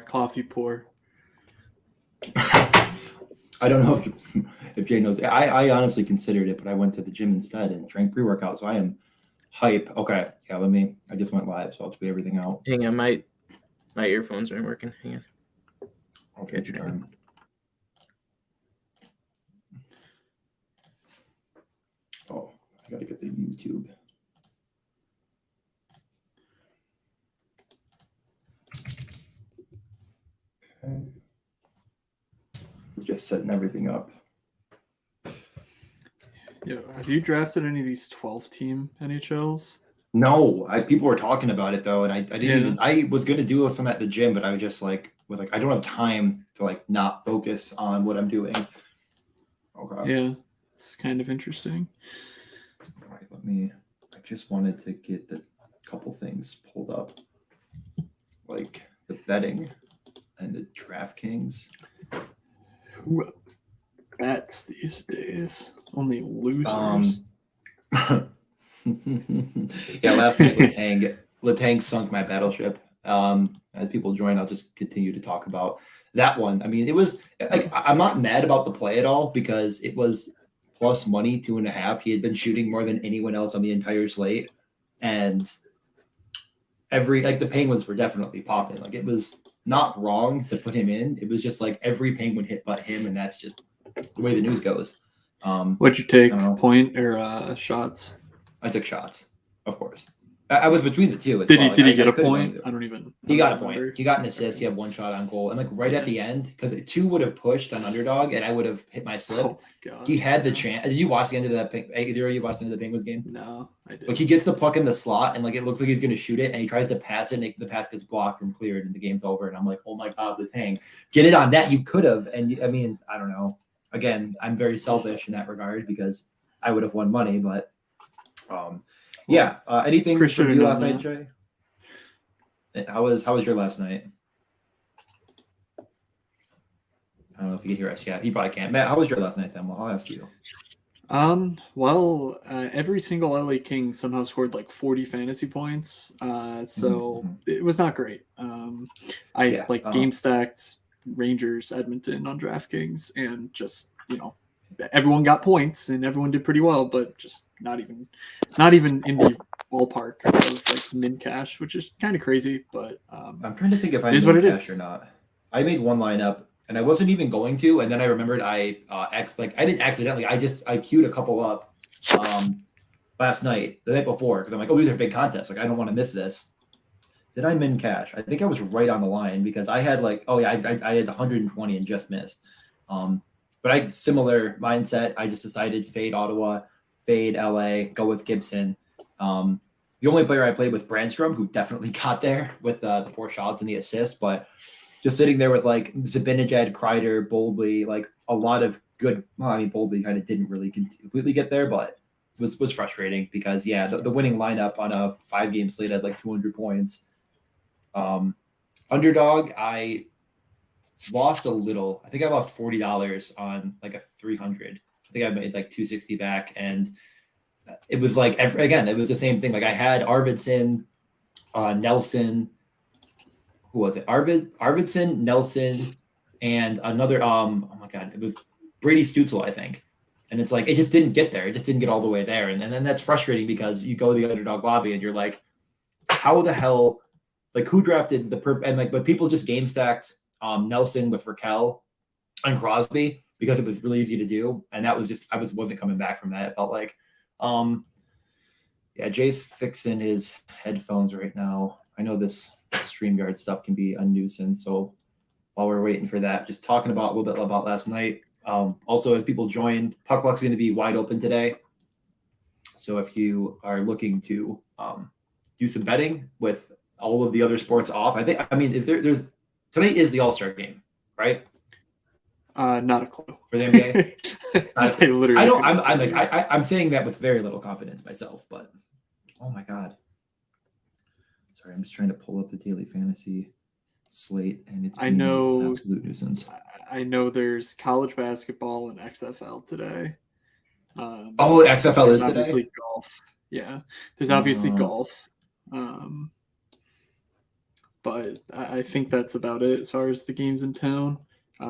coffee pour? I don't know if Jay knows. I honestly considered it, but I went to the gym instead and drank pre-workout, so I am hype. Okay, yeah, I just went live, so I'll tweet everything out. Hang on, my earphones aren't working. Hang on. Okay, darn. Oh, I gotta get the YouTube. Okay. Just setting everything up. Yeah, have you drafted any of these 12-team NHLs? No, people were talking about it though, and I didn't even. I was gonna do some at the gym, but I was just like, I don't have time to not focus on what I'm doing. Okay. Yeah, it's kind of interesting. All right, I just wanted to get the couple things pulled up, like the betting and the DraftKings. Who bets these days? Only losers. Yeah, last night Letang sunk my battleship. As people join, I'll just continue to talk about that one. I mean, it was I'm not mad about the play at all because it was plus money 2.5. He had been shooting more than anyone else on the entire slate, and the Penguins were definitely popping. It was not wrong to put him in. It was just every Penguin hit but him, and that's just the way the news goes. What'd you take? Point or shots? I took shots, of course. I was between the two. Did he get a point? I don't even. He got a point. He got an assist. He had one shot on goal, and right at the end, because 2 would have pushed on underdog, and I would have hit my slip. Oh my God. He had the chance. Did you watch the end of that? Either of you watched the end of the Penguins game? No, I didn't. He gets the puck in the slot, and it looks like he's going to shoot it, and he tries to pass it, and the pass gets blocked and cleared, and the game's over. And I'm like, oh my God, Letang, get it on net. You could have, and I don't know. Again, I'm very selfish in that regard because I would have won money, but. Yeah. Anything for you last night, Jay? How was your last night? I don't know if you can hear us. Yeah, he probably can't. Matt, how was your last night then? Well, I'll ask you. Well, every single LA King somehow scored 40 fantasy points. So it was not great. Game stacked Rangers Edmonton on DraftKings and just, everyone got points and everyone did pretty well, but just not even in the ballpark of min cash, which is kind of crazy. But I'm trying to think if I made cash or not. I made one lineup and I wasn't even going to, and then I remembered I didn't accidentally. I queued a couple up last night, the night before, because I'm like, oh, these are big contests. I don't want to miss this. Did I min cash? I think I was right on the line because I had I had 120 and just missed. But similar mindset. I just decided fade Ottawa, fade LA, go with Gibson. The only player I played was Brandstrom, who definitely got there with the 4 shots and the assist. But just sitting there with Zibanejad, Kreider, Boldly, a lot of good. Well, I mean, Boldly kind of didn't really completely get there, but it was frustrating because the winning lineup on a 5-game slate had 200 points. Underdog, I lost a little. I think I lost $40 on a 300. I think I made 260 back, and it was it was the same thing. I had Arvidsson, Nelson. Who was it? Arvidsson, Nelson, and another. Oh my God, it was Brady Stutzel, I think. And it's it just didn't get there. It just didn't get all the way there, and then that's frustrating because you go to the underdog lobby and you're like, how the hell? Who drafted but people just game stacked Nelson with Raquel and Crosby because it was really easy to do, and that was just I wasn't coming back from that. It felt like, Jay's fixing his headphones right now. I know this StreamYard stuff can be a nuisance, so while we're waiting for that, just talking about a little bit about last night. Also, as people joined, PuckLuck's going to be wide open today, so if you are looking to do some betting with all of the other sports off, if there's tonight is the All-Star game, right? Not a clue for the NBA. I'm saying that with very little confidence myself, but oh my God. Sorry, I'm just trying to pull up the daily fantasy slate, and it's an absolute nuisance. I know there's college basketball and XFL today. XFL is today? Obviously golf. Yeah, there's obviously golf. but I think that's about it as far as the games in town.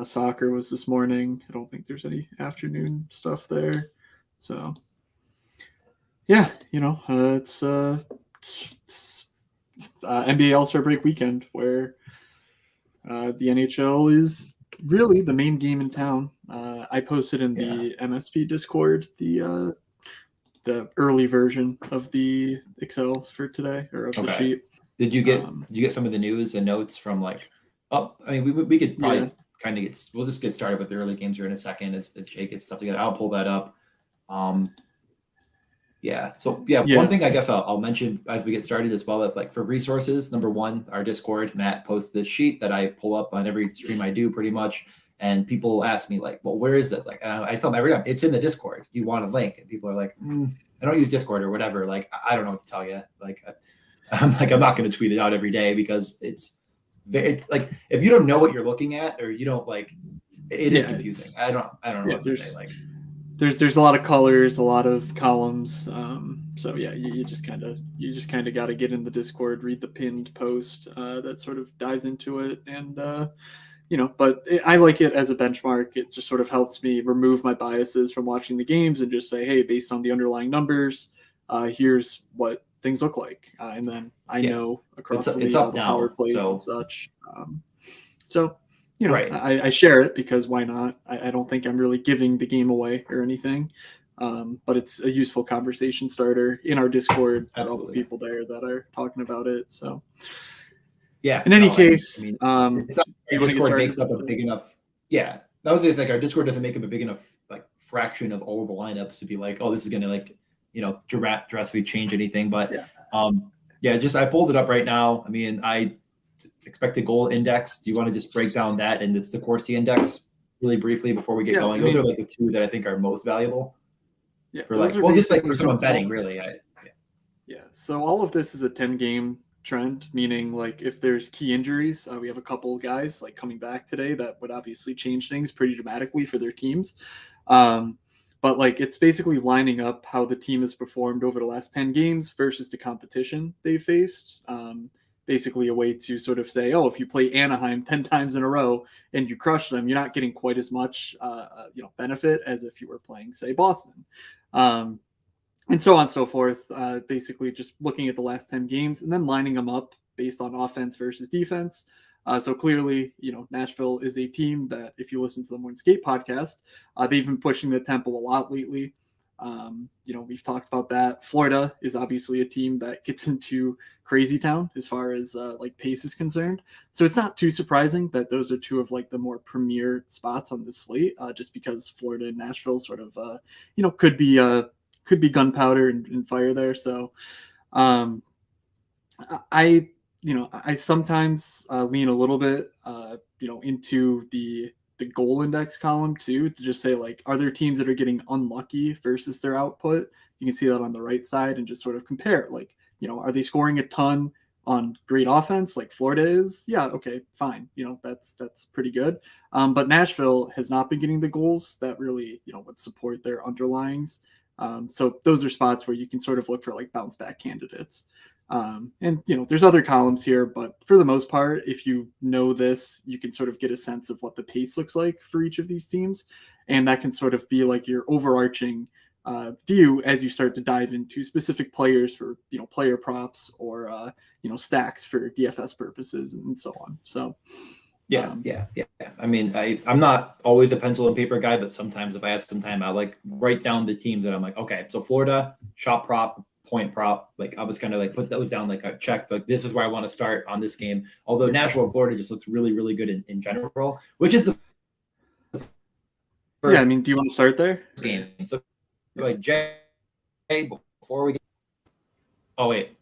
Soccer was this morning. I don't think there's any afternoon stuff there. So, yeah, it's NBA All-Star break weekend where the NHL is really the main game in town. I posted in the MSP Discord the early version of the Excel for today, or of the sheet. Did you get some of the news and notes from we could probably kind of we'll just get started with the early games here in a second as Jay gets stuff together. I'll pull that up. One thing I guess I'll mention as we get started as well, that for resources, number one, our Discord, Matt posts this sheet that I pull up on every stream I do pretty much. And people ask me well, where is this? I tell them every time it's in the Discord. Do you want a link? And people are like, I don't use Discord or whatever. I don't know what to tell you. I'm not going to tweet it out every day because it's if you don't know what you're looking at or you don't it is confusing. I don't know what to say. There's a lot of colors, a lot of columns. So yeah, you just kind of got to get in the Discord, read the pinned post that sort of dives into it, and but I like it as a benchmark. It just sort of helps me remove my biases from watching the games and just say, hey, based on the underlying numbers, here's what things look like, and then I know across the league all the power plays and such. Right. I share it because why not? I don't think I'm really giving the game away or anything, but it's a useful conversation starter in our Discord for all the people there that are talking about it. So, yeah. In any case, our Discord makes up a big enough. Yeah, that was just our Discord doesn't make up a big enough fraction of all of the lineups to be oh, this is going to drastically change anything. But I pulled it up right now. I expected goal index. Do you want to just break down that and the Corsi index really briefly before we get going? Those are the two that I think are most valuable. Yeah, for for someone betting, really. So all of this is a 10-game trend, meaning if there's key injuries, we have a couple guys coming back today that would obviously change things pretty dramatically for their teams. But it's basically lining up how the team has performed over the last 10 games versus the competition they faced. Basically a way to sort of say, oh, if you play Anaheim 10 times in a row and you crush them, you're not getting quite as much benefit as if you were playing, say, Boston. And so on and so forth, basically just looking at the last 10 games and then lining them up based on offense versus defense. So clearly, Nashville is a team that, if you listen to the Morning Skate podcast, they've been pushing the tempo a lot lately. We've talked about that. Florida is obviously a team that gets into crazy town as far as pace is concerned. So it's not too surprising that those are two of the more premier spots on the slate, just because Florida and Nashville sort of, could be gunpowder and fire there. So I sometimes lean a little bit, into the goal index column too, to just say are there teams that are getting unlucky versus their output? You can see that on the right side and just sort of compare are they scoring a ton on great offense like Florida is? Yeah, okay, fine. That's pretty good. But Nashville has not been getting the goals that really would support their underlyings. So those are spots where you can sort of look for bounce back candidates. And there's other columns here, but for the most part, if you know this, you can sort of get a sense of what the pace looks like for each of these teams. And that can sort of be your overarching view as you start to dive into specific players for, player props or, stacks for DFS purposes and so on. So, yeah. I'm not always a pencil and paper guy, but sometimes if I have some time, I write down the teams that I'm okay, so Florida, shot prop, point prop, I was kind of put those down, I checked, this is where I want to start on this game. Although Nashville and Florida just looks really, really good in general, which is the first do you want to start there? Game. So Jay, before we get, maybe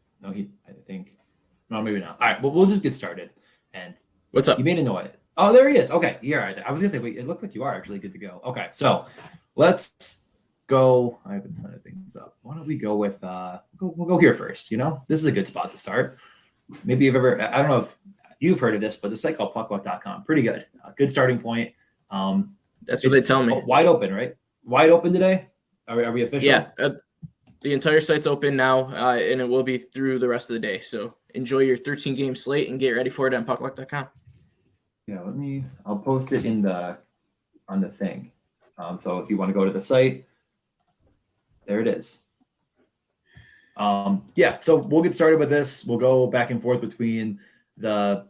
not. All right, well, we'll just get started. And what's up? You made a noise. Oh, there he is. Okay, you're right there. I was gonna say, wait, it looks like you are actually good to go. Okay, so let's go. I have a ton of things up. Why don't we go with we'll go here first. This is a good spot to start. Maybe you've ever, I don't know if you've heard of this, but the site called PuckLuck.com, pretty good. Good starting point. That's what they tell me. Wide open, right? Wide open today. Are we official? Yeah. The entire site's open now, and it will be through the rest of the day. So enjoy your 13-game slate and get ready for it on PuckLuck.com. Yeah, I'll post it on the thing. So if you want to go to the site, there it is. So we'll get started with this. We'll go back and forth between the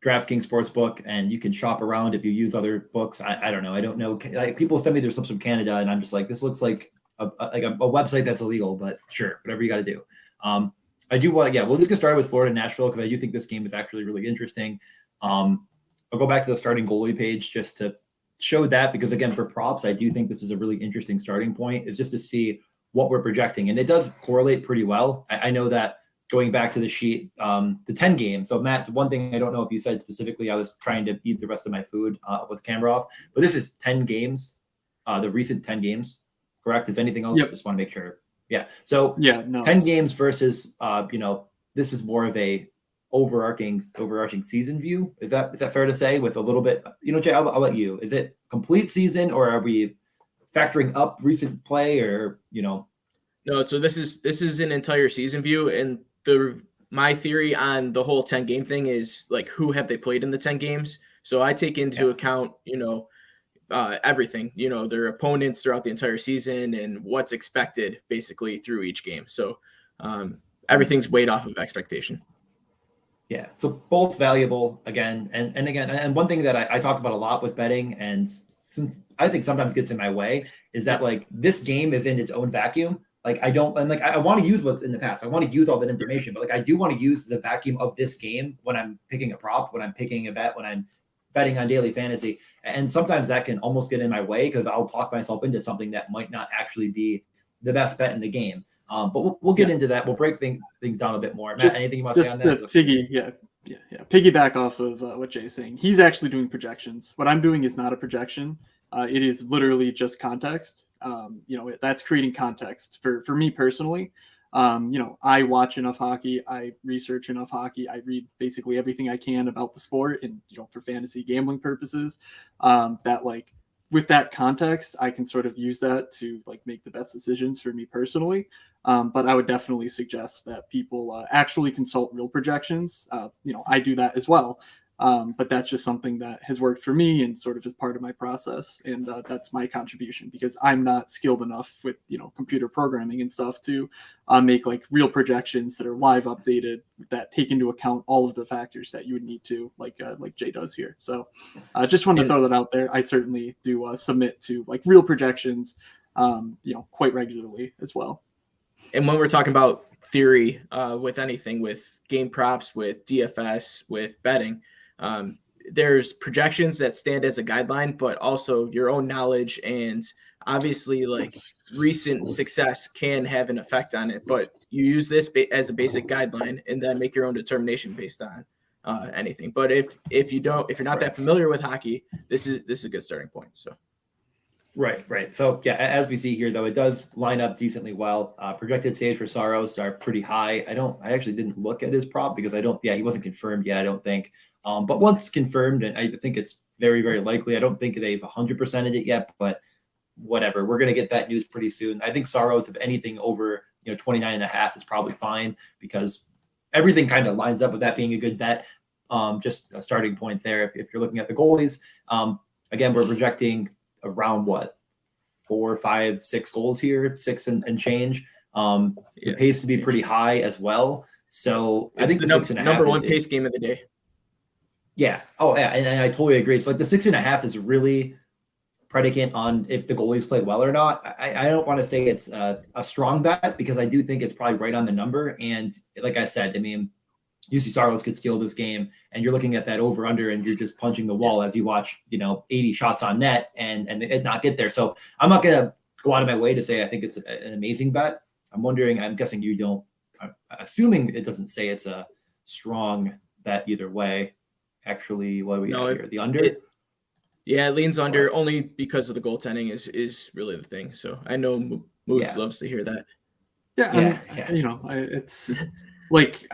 DraftKings Sportsbook, and you can shop around if you use other books. I don't know. I don't know. Like, people send me their stuff from Canada, and I'm just like, this looks like a website that's illegal, but sure, whatever you got to do. I do want, we'll just get started with Florida Nashville, because I do think this game is actually really interesting. I'll go back to the starting goalie page just to show that, because again, for props, I do think this is a really interesting starting point, is just to see what we're projecting. And it does correlate pretty well. I know that going back to the sheet, the 10 games. So Matt, one thing I don't know if you said specifically, I was trying to eat the rest of my food with camera off, but this is 10 games, the recent 10 games, correct? Is anything else? Yep. Just want to make sure. Yeah. So 10 games versus, this is more of a overarching season view. Is that fair to say, with a little bit, Jay, I'll let you, is it complete season, or are we factoring up recent play, or, No, so this is an entire season view, and my theory on the whole 10 game thing is, like, who have they played in the 10 games? So I take into account, everything, their opponents throughout the entire season and what's expected basically through each game. So everything's weighed off of expectation. Yeah. So both valuable again. And one thing that I talked about a lot with betting, and since I think sometimes gets in my way, is that, like, this game is in its own vacuum. Like, I want to use what's in the past. I want to use all that information, but, like, I do want to use the vacuum of this game when I'm picking a prop, when I'm picking a bet, when I'm betting on daily fantasy. And sometimes that can almost get in my way, because I'll talk myself into something that might not actually be the best bet in the game. But we'll get into that. We'll break things down a bit more. Matt, anything you want to say on that? Piggyback off of what Jay's saying. He's actually doing projections. What I'm doing is not a projection. It is literally just context. That's creating context for me personally. I watch enough hockey. I research enough hockey. I read basically everything I can about the sport, and for fantasy gambling purposes, that, like, with that context, I can sort of use that to, like, make the best decisions for me personally. But I would definitely suggest that people actually consult real projections. I do that as well. But that's just something that has worked for me and sort of is part of my process. And that's my contribution, because I'm not skilled enough with, computer programming and stuff to make, like, real projections that are live updated, that take into account all of the factors that you would need to, like Jay does here. So I just wanted to throw that out there. I certainly do submit to, like, real projections, quite regularly as well. And when we're talking about theory with anything, with game props, with DFS, with betting, there's projections that stand as a guideline, but also your own knowledge, and obviously, like, recent success can have an effect on it, but you use this as a basic guideline and then make your own determination based on anything. But if you're not that familiar with hockey, this is a good starting point. So Right. So as we see here, though, it does line up decently well. Projected saves for Saros are pretty high. I actually didn't look at his prop, because he wasn't confirmed yet, I don't think. But once confirmed, and I think it's very, very likely. I don't think they've 100%ed it yet, but whatever. We're going to get that news pretty soon. I think Saros, if anything over 29.5 is probably fine, because everything kind of lines up with that being a good bet. Just a starting point there. If you're looking at the goalies, again, we're projecting around 4, 5, 6 goals here, 6 and change. It pays to be pretty high as well. So I think the 6.5 number one pace game of the day. Yeah. Oh, yeah. And I totally agree. So, like, the 6.5 is really predicate on if the goalies played well or not. I don't want to say it's a strong bet, because I do think it's probably right on the number. And like I said, UC Saros could steal this game, and you're looking at that over under, and you're just punching the wall as you watch, 80 shots on net and it not get there. So I'm not going to go out of my way to say I think it's an amazing bet. I'm guessing you don't. I'm assuming it doesn't say it's a strong bet either way. Actually, what do we have here? The under? It leans under only because of the goaltending is really the thing. So I know Moods loves to hear that. It's like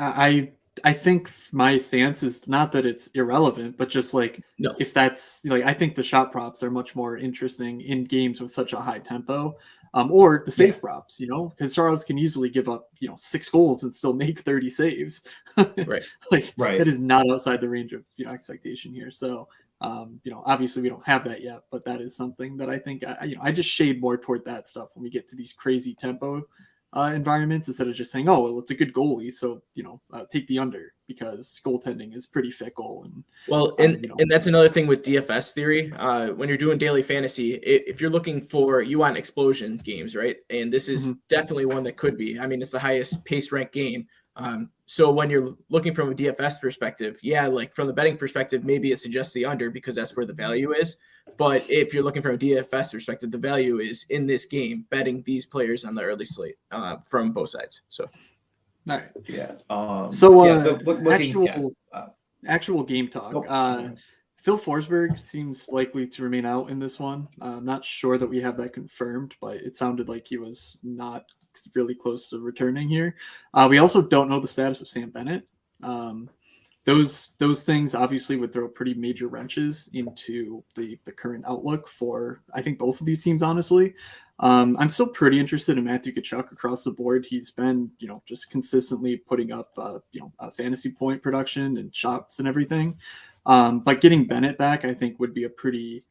I think my stance is not that it's irrelevant, but just like, if that's like, I think the shot props are much more interesting in games with such a high tempo. or the safe props, because Saros can easily give up, 6 goals and still make 30 saves. Right. That is not outside the range of, expectation here. So, obviously we don't have that yet, but that is something that I think, I just shade more toward that stuff when we get to these crazy tempo environments, instead of just saying, oh, well, it's a good goalie, so take the under, because goaltending is pretty fickle. And that's another thing with DFS theory. When you're doing daily fantasy, if you're looking for, you want explosion games, right? And this is definitely one that could be. I mean, it's the highest pace ranked game. So when you're looking from a DFS perspective, like from the betting perspective, maybe it suggests the under because that's where the value is. But if you're looking from a DFS perspective, the value is in this game, betting these players on the early slate from both sides. So, all right. Yeah. Actual game talk. Phil Forsberg seems likely to remain out in this one. I'm not sure that we have that confirmed, but it sounded like he was not really close to returning here. We also don't know the status of Sam Bennett. Those things obviously would throw pretty major wrenches into the current outlook for, I think, both of these teams, honestly. I'm still pretty interested in Matthew Tkachuk across the board. He's been, just consistently putting up, fantasy point production and shots and everything. But getting Bennett back, I think, would be a pretty,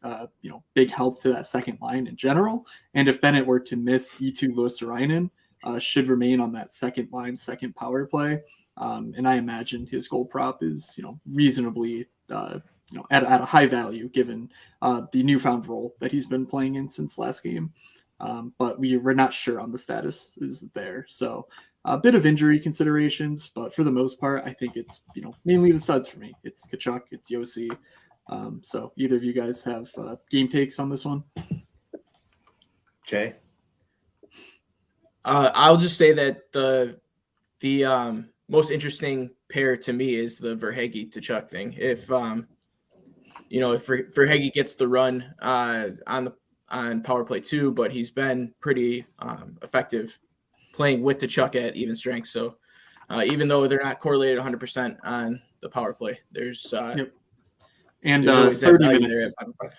big help to that second line in general. And if Bennett were to miss E2 Luosterainen, should remain on that second line, second power play. And I imagine his goal prop is, reasonably, at a high value given the newfound role that he's been playing in since last game. But we're not sure on the status is there. So a bit of injury considerations, but for the most part, I think it's, mainly the studs for me. It's Tkachuk, it's Yossi. So either of you guys have game takes on this one? Jay? I'll just say that the most interesting pair to me is the Verhaeghe Tkachuk thing. If Verhaeghe gets the run on power play 2, but he's been pretty effective playing with Tkachuk at even strength. So even though they're not correlated 100% on the power play, there's and 30 minutes there at 5-5.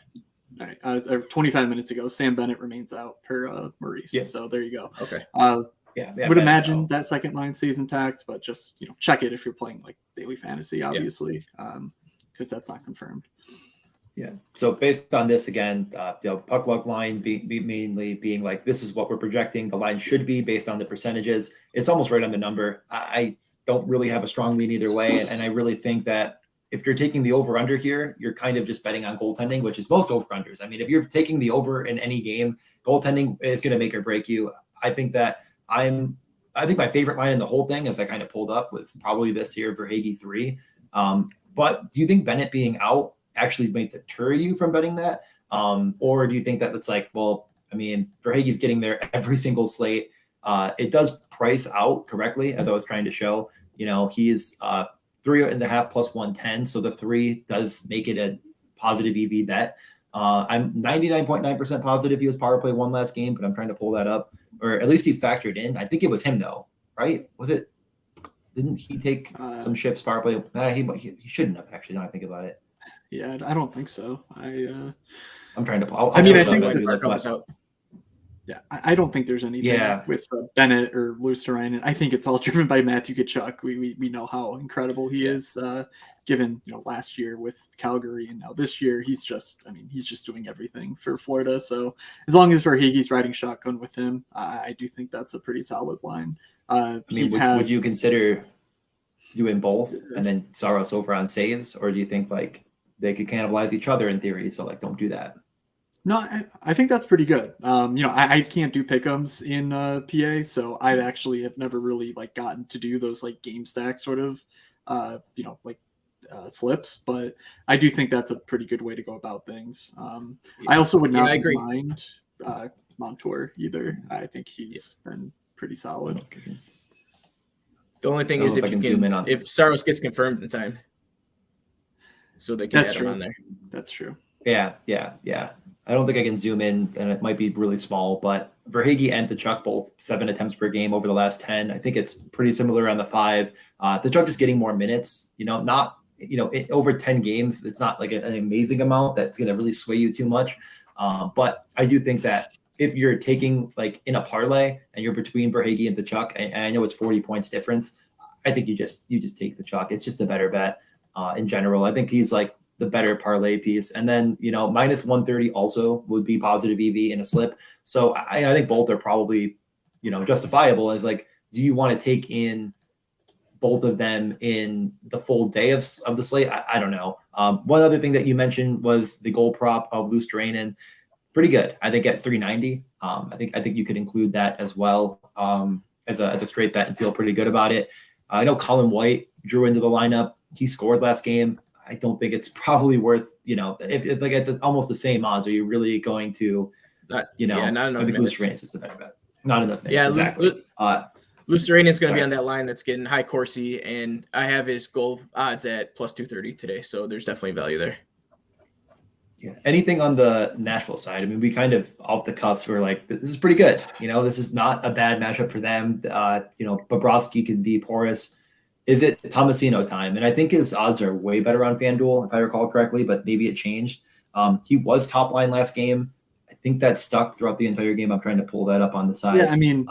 All right, 25 minutes ago, Sam Bennett remains out per Maurice. Yep. So there you go. Okay. Would imagine that second line stays intact, but just check it if you're playing like daily fantasy, obviously, because that's not confirmed. Yeah. So based on this again, puck luck line mainly being like, this is what we're projecting the line should be based on the percentages. It's almost right on the number. I don't really have a strong lean either way, and I really think that if you're taking the over under here, you're kind of just betting on goaltending, which is most over unders. I mean, if you're taking the over in any game, goaltending is going to make or break you. I think my favorite line in the whole thing, as I kind of pulled up, was probably this year Verhaeghe 3. But do you think Bennett being out actually might deter you from betting that? Or do you think that it's like, well, I mean, Verhaeghe's getting there every single slate. It does price out correctly, as I was trying to show. He's 3.5 plus 110. So the 3 does make it a positive EV bet. I'm 99.9% positive he was power play 1 last game, but I'm trying to pull that up, or at least he factored in. I think it was him though, right? Was it? Didn't he take some shifts power play? He shouldn't have actually. Now I think about it. Yeah, I don't think so. I'm trying to pull. I think I don't think there's anything with Bennett or Luosterainen. I think it's all driven by Matthew Tkachuk. We know how incredible he is, given last year with Calgary, and now this year he's just doing everything for Florida. So as long as Verhaeghe's riding shotgun with him, I do think that's a pretty solid line. Would you consider doing both and then Saros over on saves, or do you think like they could cannibalize each other in theory? So like, don't do that. No, I think that's pretty good. I can't do pick'ems in PA, so I actually have never really gotten to do those game stack sort of, slips. But I do think that's a pretty good way to go about things. I also would not mind Montour either. I think he's been pretty solid. The only thing is if Saros gets confirmed in time, so they can add him on there. That's true. Yeah. I don't think I can zoom in, and it might be really small, but Verhaeghe and Tkachuk both 7 attempts per game over the last 10. I think it's pretty similar on the 5. Tkachuk is getting more minutes, over 10 games. It's not like an amazing amount that's going to really sway you too much. But I do think that if you're taking like in a parlay and you're between Verhaeghe and Tkachuk, and I know it's 40 points difference, I think you just take the Tkachuk. It's just a better bet in general. I think he's like the better parlay piece. And then, minus 130 also would be positive EV in a slip. So I think both are probably, justifiable as like, do you want to take in both of them in the full day of the slate? I don't know. One other thing that you mentioned was the goal prop of Luosterainen. Pretty good. I think at 390. I think you could include that as well as a straight bet and feel pretty good about it. I know Colin White drew into the lineup. He scored last game. I don't think it's probably worth, if like at almost the same odds, are you really going to, not enough I think Luosterainen is just a better bet. Not enough minutes, exactly. Luosterainen is going to be on that line that's getting high Corsi, and I have his goal odds at plus 230 today, so there's definitely value there. Yeah. Anything on the Nashville side? I mean, we kind of off the cuffs were like, this is pretty good. This is not a bad matchup for them. Bobrovsky can be porous. Is it Tomasino time? And I think his odds are way better on FanDuel, if I recall correctly, but maybe it changed. He was top line last game. I think that stuck throughout the entire game. I'm trying to pull that up on the side. Yeah, I mean,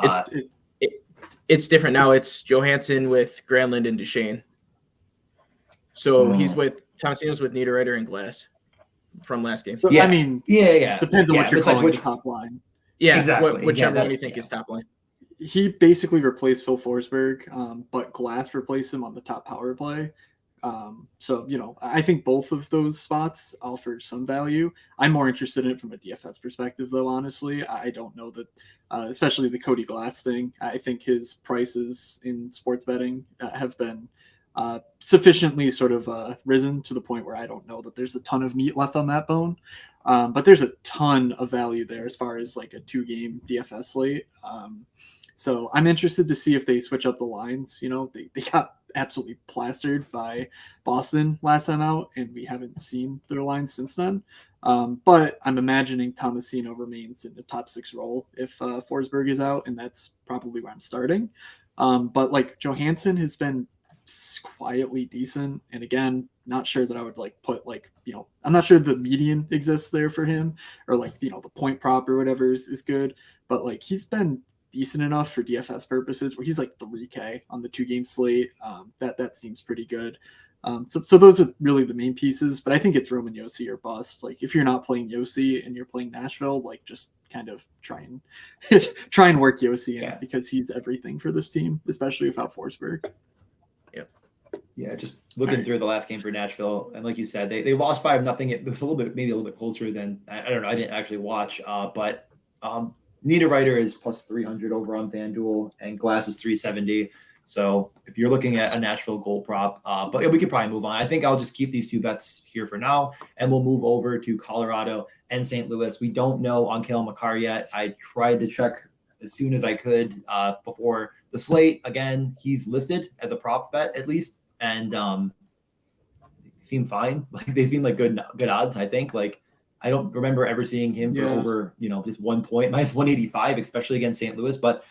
it's different now. It's Johansson with Granlund and Duchesne. So he's with Tomasino's with Niederreiter and Glass from last game. So, yeah. I mean, depends on what you're calling the top line. Yeah, exactly. Whichever one you think is top line. He basically replaced Phil Forsberg, but Glass replaced him on the top power play. So, I think both of those spots offer some value. I'm more interested in it from a DFS perspective, though, honestly. I don't know that, especially the Cody Glass thing. I think his prices in sports betting have been sufficiently sort of risen to the point where I don't know that there's a ton of meat left on that bone. But there's a ton of value there as far as like a 2-game DFS slate. So I'm interested to see if they switch up the lines. They got absolutely plastered by Boston last time out, and we haven't seen their lines since then. But I'm imagining Tomasino remains in the top 6 role if Forsberg is out, and that's probably where I'm starting. But like Johansson has been quietly decent, and again, not sure that I would like put like I'm not sure the median exists there for him, or like the point prop or whatever is good, but like he's been decent enough for DFS purposes where he's like 3K on the 2-game slate. That seems pretty good. So those are really the main pieces, but I think it's Roman Josi or bust. Like if you're not playing Josi and you're playing Nashville, like just kind of try and work Josi in because he's everything for this team, especially without Forsberg. Yep. Yeah, just looking through the last game for Nashville, and like you said, they lost 5-0. It was maybe a little bit closer than I don't know. I didn't actually watch, but Niederreiter is plus 300 over on FanDuel, and Glass is 370. So if you're looking at a Nashville goal prop, but we could probably move on. I think I'll just keep these 2 bets here for now, and we'll move over to Colorado and St. Louis. We don't know on Cale Makar yet. I tried to check as soon as I could before the slate. Again, he's listed as a prop bet at least, and seem fine. Like they seem like good odds. I think like. I don't remember ever seeing him for over, just 1 point, minus 185, especially against St. Louis, but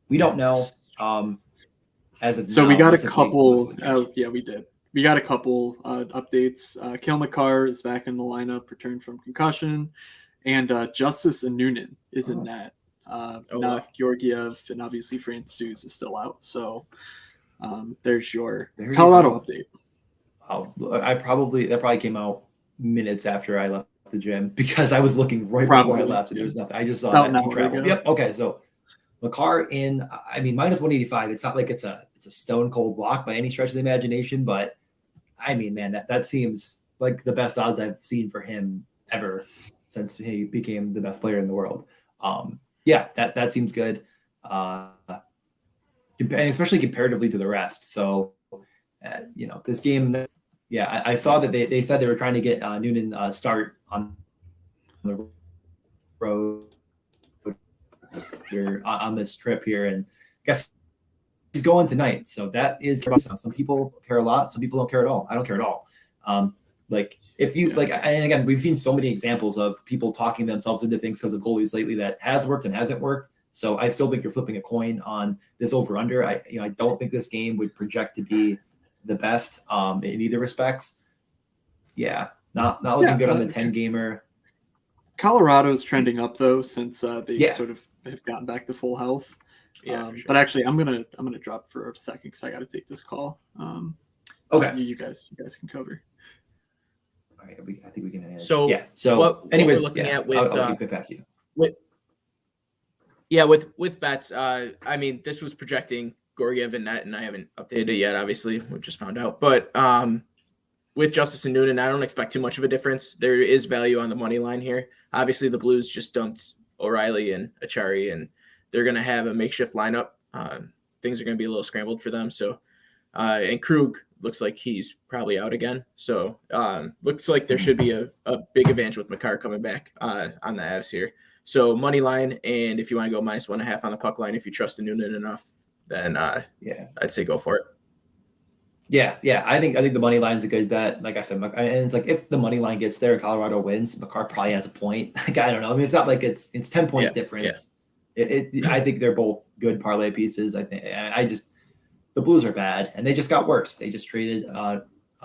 we don't know as of so now. We got a couple. We did. We got a couple updates. Cale Makar is back in the lineup, returned from concussion, and Justice and Noonan is in net. Not Georgiev, and obviously Francouz is still out. So there's your Colorado update. That probably came out minutes after I left the gym because I was looking right before I left and there was nothing. I just saw that he traveled. Yep. Okay. So Makar in, I mean, minus 185. It's not like it's a stone cold block by any stretch of the imagination, but I mean, man, that seems like the best odds I've seen for him ever since he became the best player in the world. That seems good. Especially comparatively to the rest. So, this game, I saw that they said they were trying to get Noonan start on the road here on this trip here, and I guess he's going tonight. So that is some people care a lot, some people don't care at all. I don't care at all. If you and again, we've seen so many examples of people talking themselves into things because of goalies lately that has worked and hasn't worked. So I still think you're flipping a coin on this over under. I don't think this game would project to be the best in either respects. Yeah, not looking good on the 10 gamer. Colorado's trending up though since they sort of have gotten back to full health. Yeah, sure. But actually, I'm gonna drop for a second because I got to take this call. Okay, you guys can cover. All right, I think we can manage. So anyways, what we're looking at with I'll keep it past you. With bets. I mean, this was projecting Georgiev and net, and I haven't updated it yet. Obviously, we just found out, but with Justice and Noonan, I don't expect too much of a difference. There is value on the money line here. Obviously, the Blues just dumped O'Reilly and Achari, and they're going to have a makeshift lineup. Things are going to be a little scrambled for them. So, and Krug looks like he's probably out again. So, looks like there should be a big advantage with Makar coming back on the Avs here. So, money line, and if you want to go -1.5 on the puck line, if you trust the Noonan enough, then I'd say go for it. Yeah. I think the money line's a good bet. Like I said, and it's like if the money line gets there and Colorado wins, Makar probably has a point. Like I don't know. I mean, it's not like it's 10 points difference. Yeah. I think they're both good parlay pieces. I think the Blues are bad, and they just got worse. They just traded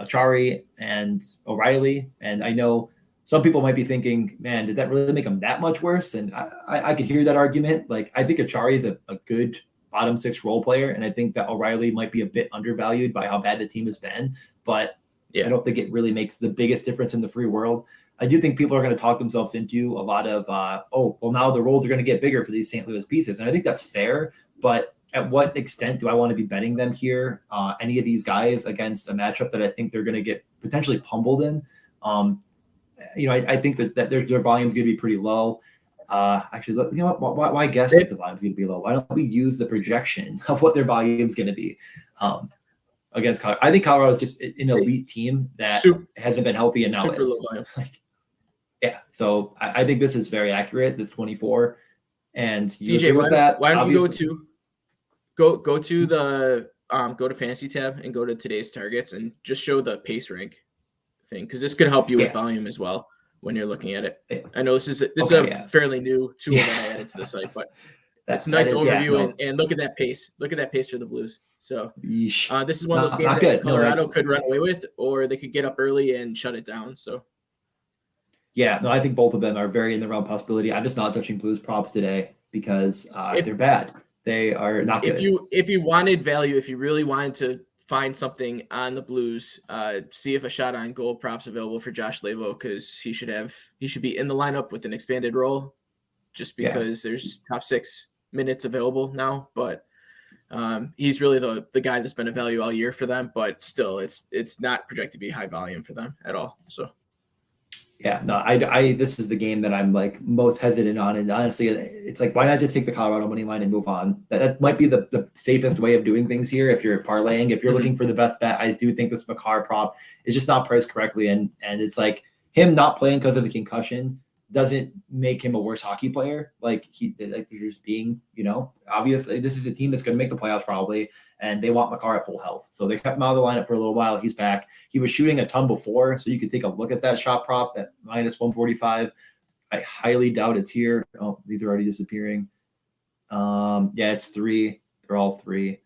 Achari and O'Reilly, and I know some people might be thinking, man, did that really make them that much worse? And I could hear that argument. Like I think Achari is a good bottom six role player, and I think that O'Reilly might be a bit undervalued by how bad the team has been, but I don't think it really makes the biggest difference in the free world. I do think people are going to talk themselves into a lot of, now the roles are going to get bigger for these St. Louis pieces, and I think that's fair, but at what extent do I want to be betting them here, any of these guys, against a matchup that I think they're going to get potentially pummeled in? I think that their volume is going to be pretty low. Actually, you know what? Why guess that the volume's going to be low? Why don't we use the projection of what their volume is going to be against Colorado? I think Colorado is just an elite team that hasn't been healthy and now is. So I think this is very accurate. This 24, and DJ, why don't you go to the go to fantasy tab and go to today's targets and just show the pace rank thing, because this could help you with volume as well when you're looking at it. I know this is a fairly new tool that I added to the site, but it's a nice overview. And look at that pace. Look at that pace for the Blues. So this is one of those games that Colorado could run away with, or they could get up early and shut it down. So I think both of them are very in the realm of possibility. I'm just not touching Blues props today because they're bad. They are not good. If you wanted value, if you really wanted to find something on the Blues, see if a shot on goal props available for Josh Lavo, because he should be in the lineup with an expanded role, just because there's top 6 minutes available now. But he's really the guy that's been a value all year for them. But still, it's not projected to be high volume for them at all. So. This is the game that I'm like most hesitant on, and honestly, it's like, why not just take the Colorado money line and move on? That might be the safest way of doing things here. If you're parlaying, if you're looking for the best bet, I do think this Makar prop is just not priced correctly, and it's like him not playing because of the concussion doesn't make him a worse hockey player. Like they're just being, obviously this is a team that's going to make the playoffs probably, and they want Makar at full health. So they kept him out of the lineup for a little while. He's back. He was shooting a ton before, so you could take a look at that shot prop at -145. I highly doubt it's here. Oh, these are already disappearing. It's 3. They're all 3.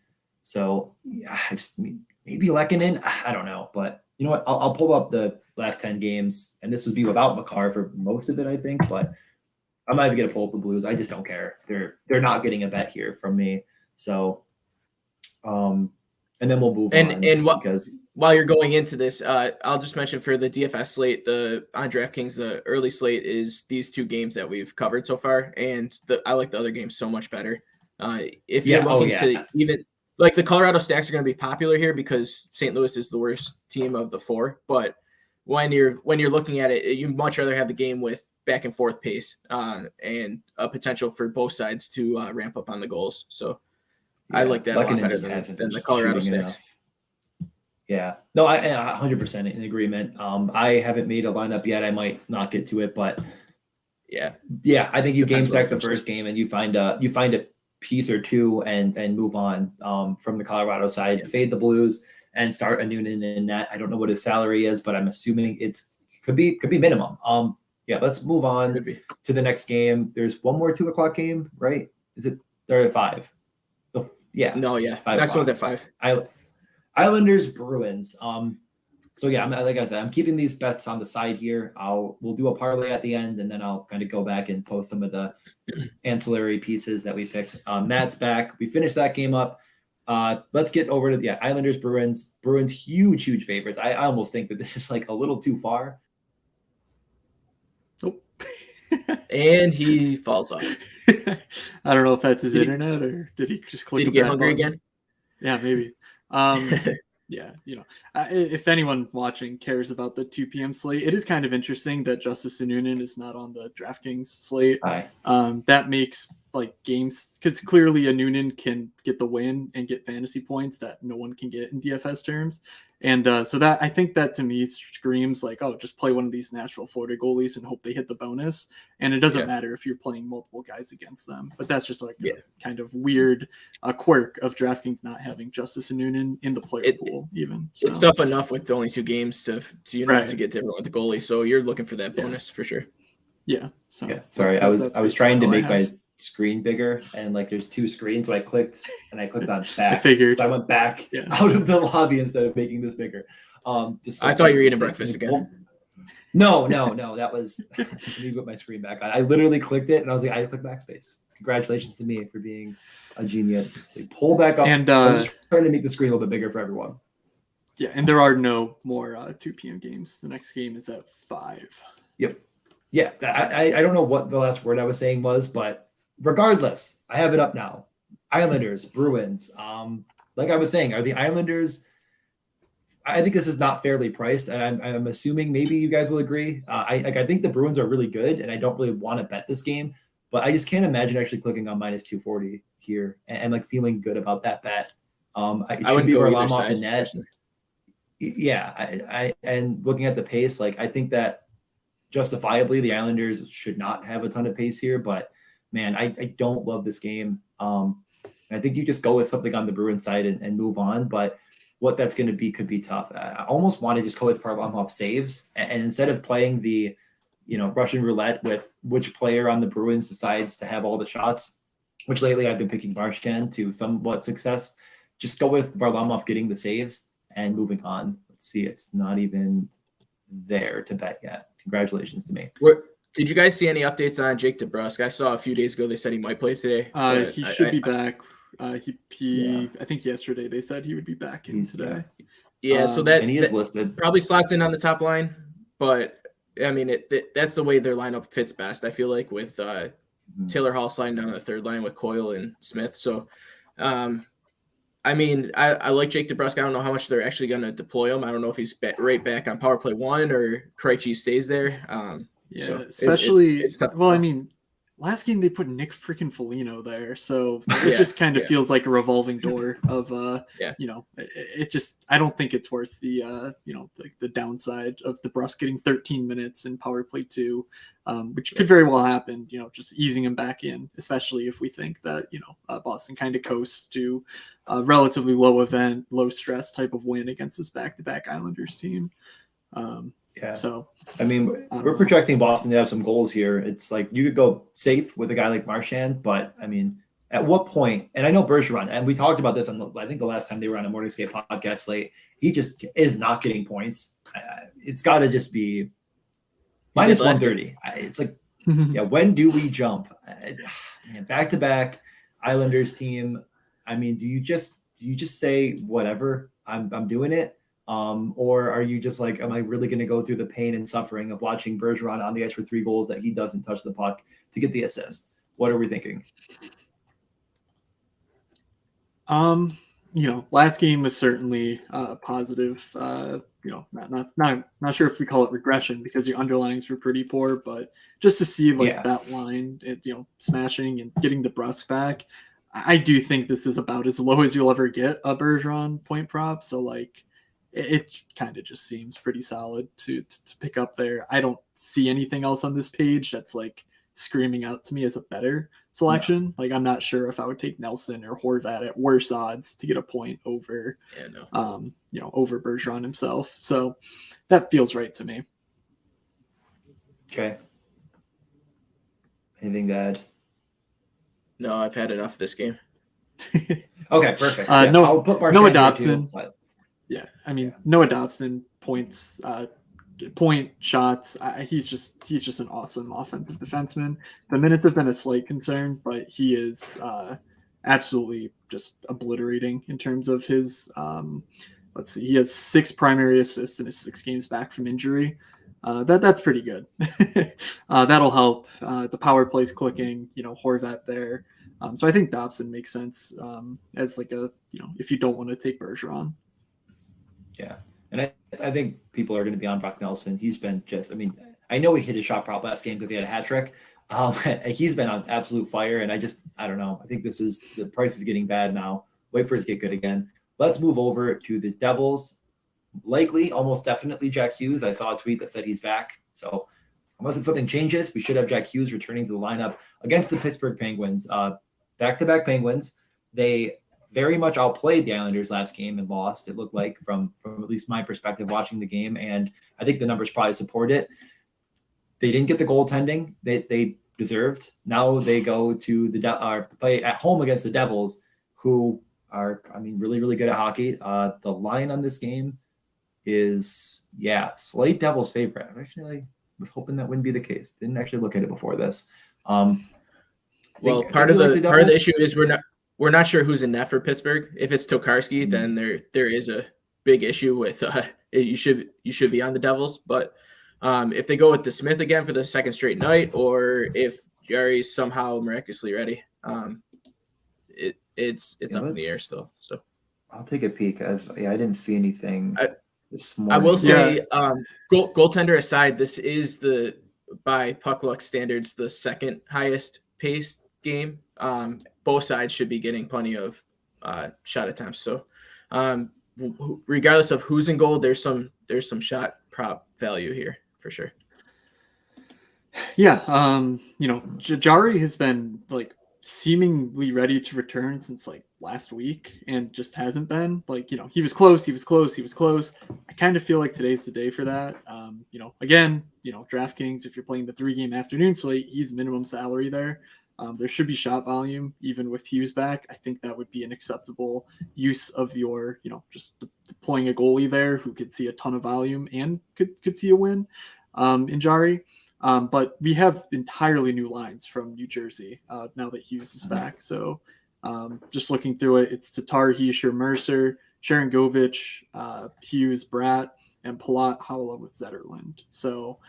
So maybe Lehkonen. I don't know, but you know what? I'll pull up the last 10 games, and this would be without Makar for most of it, I think. But I'm not even going to pull up the Blues. I just don't care. They're not getting a bet here from me. So, and then we'll move on. While you're going into this, I'll just mention for the DFS slate, on DraftKings, the early slate is these 2 games that we've covered so far, and I like the other games so much better. If you're looking to even. Like the Colorado stacks are going to be popular here because St. Louis is the worst team of the 4. But when you're looking at it, you much rather have the game with back and forth pace and a potential for both sides to ramp up on the goals. So I like that a lot better than the Colorado stacks. Yeah, no, I 100% in agreement. I haven't made a lineup yet. I might not get to it, but I think you game stack the first game and you find a piece or 2 and move on from the Colorado side. Fade the Blues and start a Noonan in net. I don't know what his salary is, but I'm assuming could be minimum. Let's move on to the next game. There's one more 2:00 game, right? Is it? They're at 5. No, 5 next one's at 5. Islanders Bruins. So yeah, like I said, I'm keeping these bets on the side here. We'll do a parlay at the end, and then I'll kind of go back and post some of the ancillary pieces that we picked. Matt's back. We finished that game up. Let's get over to the Islanders, Bruins. Bruins, huge favorites. I almost think that this is like a little too far. Nope. And he falls off. I don't know if that's his internet or did he just click? Did he get hungry again? Yeah, maybe. Yeah, if anyone watching cares about the 2 p.m. slate, it is kind of interesting that Justice Noonan is not on the DraftKings slate. That makes like games, because clearly a Noonan can get the win and get fantasy points that no one can get in DFS terms. And so that, I think that to me screams like, oh, just play one of these natural Florida goalies and hope they hit the bonus. And it doesn't matter if you're playing multiple guys against them. But that's just like a kind of weird quirk of DraftKings not having Justice Noonan in the player pool even. So. It's tough enough with only 2 games to get different with the goalie. So you're looking for that bonus for sure. Yeah. So sorry, I was trying to make my screen bigger, and like there's 2 screens, so I clicked on back. I figured. So I went back out of the lobby instead of making this bigger. Just so I thought you were eating breakfast again. No, that was let me put my screen back on. I literally clicked it and I was like, I clicked backspace. Congratulations to me for being a genius. They pull back up, and I'm just trying to make the screen a little bit bigger for everyone. Yeah, and there are no more 2 p.m. games. The next game is at 5. Yep. Yeah, I don't know what the last word I was saying was, but regardless, I have it up now. Islanders, Bruins. Like I was saying, are the Islanders? I think this is not fairly priced, and I'm assuming maybe you guys will agree. I think the Bruins are really good, and I don't really want to bet this game, but I just can't imagine actually clicking on minus 240 here and like feeling good about that bet. It should be Varlamov off the net. Yeah, I and looking at the pace, like I think that justifiably the Islanders should not have a ton of pace here, but man, I don't love this game. I think you just go with something on the Bruins side and move on, but what that's going to be could be tough. I almost want to just go with Varlamov saves, and instead of playing the, Russian roulette with which player on the Bruins decides to have all the shots, which lately I've been picking Marchand to somewhat success, just go with Varlamov getting the saves and moving on. Let's see, it's not even there to bet yet. Congratulations to me. Did you guys see any updates on Jake DeBrusk? I saw a few days ago they said he might play today. He should be back. I think yesterday they said he would be back in today. Yeah, so that and he is listed. Probably slots in on the top line, but I mean that's the way their lineup fits best. I feel like with Taylor Hall sliding down the third line with Coyle and Smith. So, I mean, I like Jake DeBrusk. I don't know how much they're actually going to deploy him. I don't know if he's right back on power play 1 or Krejci stays there. Yeah, so especially it's tough. Well, I mean, last game they put Nick freaking Foligno there, so it just kind of feels like a revolving door of it just, I don't think it's worth the the downside of DeBrusk getting 13 minutes in power play 2, which could very well happen. Just easing him back in, especially if we think that Boston kind of coasts to a relatively low stress type of win against this back-to-back Islanders team. Yeah. So, I mean, we're projecting Boston to have some goals here. It's like you could go safe with a guy like Marchand, but I mean, at what point? And I know Bergeron, and we talked about this on I think the last time they were on a Morning Skate podcast slate. He just is not getting points. It's got to just be minus 130. It's like, when do we jump? Back to back Islanders team. I mean, do you just say whatever? I'm doing it. Or are you just like, am I really going to go through the pain and suffering of watching Bergeron on the ice for 3 goals that he doesn't touch the puck to get the assist? What are we thinking? Last game was certainly positive. Not sure if we call it regression because the underlyings were pretty poor, but just to see that line, smashing and getting the Brusque back, I do think this is about as low as you'll ever get a Bergeron point prop. So it kind of just seems pretty solid to pick up there. I don't see anything else on this page that's screaming out to me as a better selection. No. I'm not sure if I would take Nelson or Horvat at worse odds to get a point over, over Bergeron himself. So that feels right to me. Okay. Anything to add? No, I've had enough of this game. Okay, perfect. I'll put Noah Dobson. Yeah, I mean, Noah Dobson points, point shots. He's just an awesome offensive defenseman. The minutes have been a slight concern, but he is absolutely just obliterating in terms of his. Let's see, he has 6 primary assists in his 6 games back from injury. That's pretty good. That'll help. The power play's clicking. Horvat there. So I think Dobson makes sense as like a if you don't want to take Bergeron. Yeah, and I think people are going to be on Brock Nelson. He's been I know he hit his shot prop last game because he had a hat trick. He's been on absolute fire, and I don't know. I think the price is getting bad now. Wait for it to get good again. Let's move over to the Devils. Likely, almost definitely Jack Hughes. I saw a tweet that said he's back. So unless something changes, we should have Jack Hughes returning to the lineup against the Pittsburgh Penguins. Back-to-back Penguins. They very much outplayed the Islanders last game and lost. It looked like from at least my perspective watching the game, and I think the numbers probably support it. They didn't get the goaltending they deserved. Now they go to play at home against the Devils, who are really, really good at hockey. The line on this game is Slate Devils favorite. I actually was hoping that wouldn't be the case. Didn't actually look at it before this. Part of the issue is we're not sure who's in net for Pittsburgh. If it's Tokarski, then there is a big issue with you should be on the Devils. But if they go with DeSmith again for the second straight night, or if Jerry's somehow miraculously ready, it's up in the air still. So I'll take a peek as I didn't see anything this morning. I will say, goaltender aside, this is by PuckLuck standards the second highest paced game. Both sides should be getting plenty of shot attempts. So regardless of who's in goal, there's some shot prop value here for sure. Yeah, Jari has been like seemingly ready to return since like last week and just hasn't been. He was close. I kind of feel like today's the day for that. Again, DraftKings, if you're playing the 3-game afternoon slate, he's minimum salary there. There should be shot volume even with Hughes back. I think that would be an acceptable use of your, just deploying a goalie there who could see a ton of volume and could see a win in Jari. But we have entirely new lines from New Jersey now that Hughes is back. So just looking through it, it's Tatar, Hischier, Mercer, Sharon Govich, Hughes, Bratt, and Palat, Howla with Zetterlund. So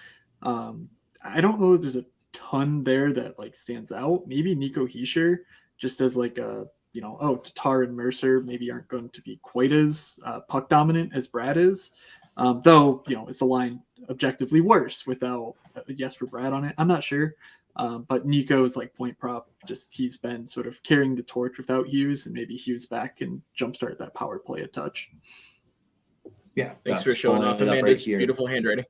I don't know if there's a ton there that like stands out. Maybe Nico Hischier just as like a, Tatar and Mercer maybe aren't going to be quite as puck dominant as Brad is. Though, is the line objectively worse without Jesper Bratt on it? I'm not sure. But Nico's like point prop, he's been sort of carrying the torch without Hughes, and maybe Hughes back and jumpstart that power play a touch. Yeah. Thanks for showing off Amanda's beautiful handwriting.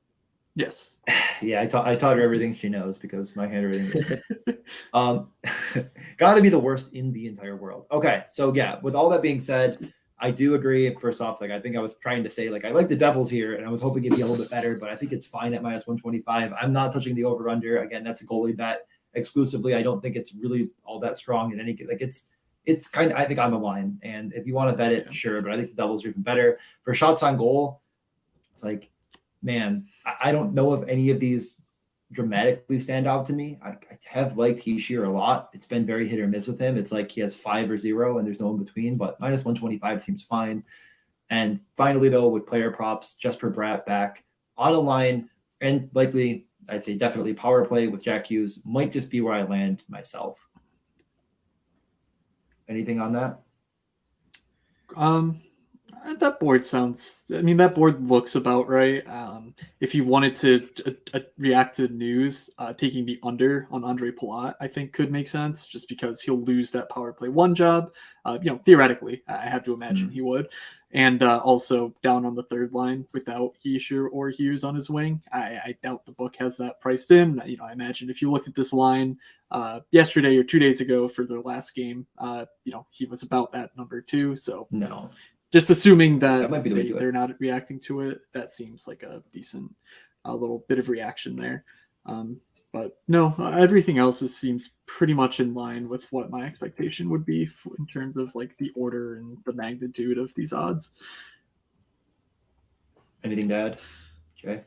Yes. Yeah, I taught her everything she knows because my handwriting is got to be the worst in the entire world. Okay, so yeah, with all that being said, I do agree. First off, I think I was trying to say I like the Devils here, and I was hoping it'd be a little bit better, but I think it's fine at -125. I'm not touching the over/under. Again, that's a goalie bet exclusively. I don't think it's really all that strong in any it's kind of, I think, on the line. And if you want to bet it, sure, but I think the Devils are even better. For shots on goal, it's man, I don't know if any of these dramatically stand out to me. I have liked Hischier a lot. It's been very hit or miss with him. It's like he has 5 or 0 and there's no in between, but -125 seems fine. And finally, though, with player props, Jesper Bratt back on a line, and likely, I'd say definitely power play with Jack Hughes might just be where I land myself. Anything on that? That board looks about right. If you wanted to react to news, taking the under on Andre Palat, I think could make sense, just because he'll lose that power play 1 job. Theoretically, I have to imagine he would. And also down on the third line without Hischier or Hughes on his wing. I doubt the book has that priced in. I imagine if you looked at this line yesterday or 2 days ago for their last game, he was about that number too. So no. Just assuming that might be they're not reacting to it, that seems like a decent little bit of reaction there. But no, everything else seems pretty much in line with what my expectation would be in terms of the order and the magnitude of these odds. Anything to add, Jay?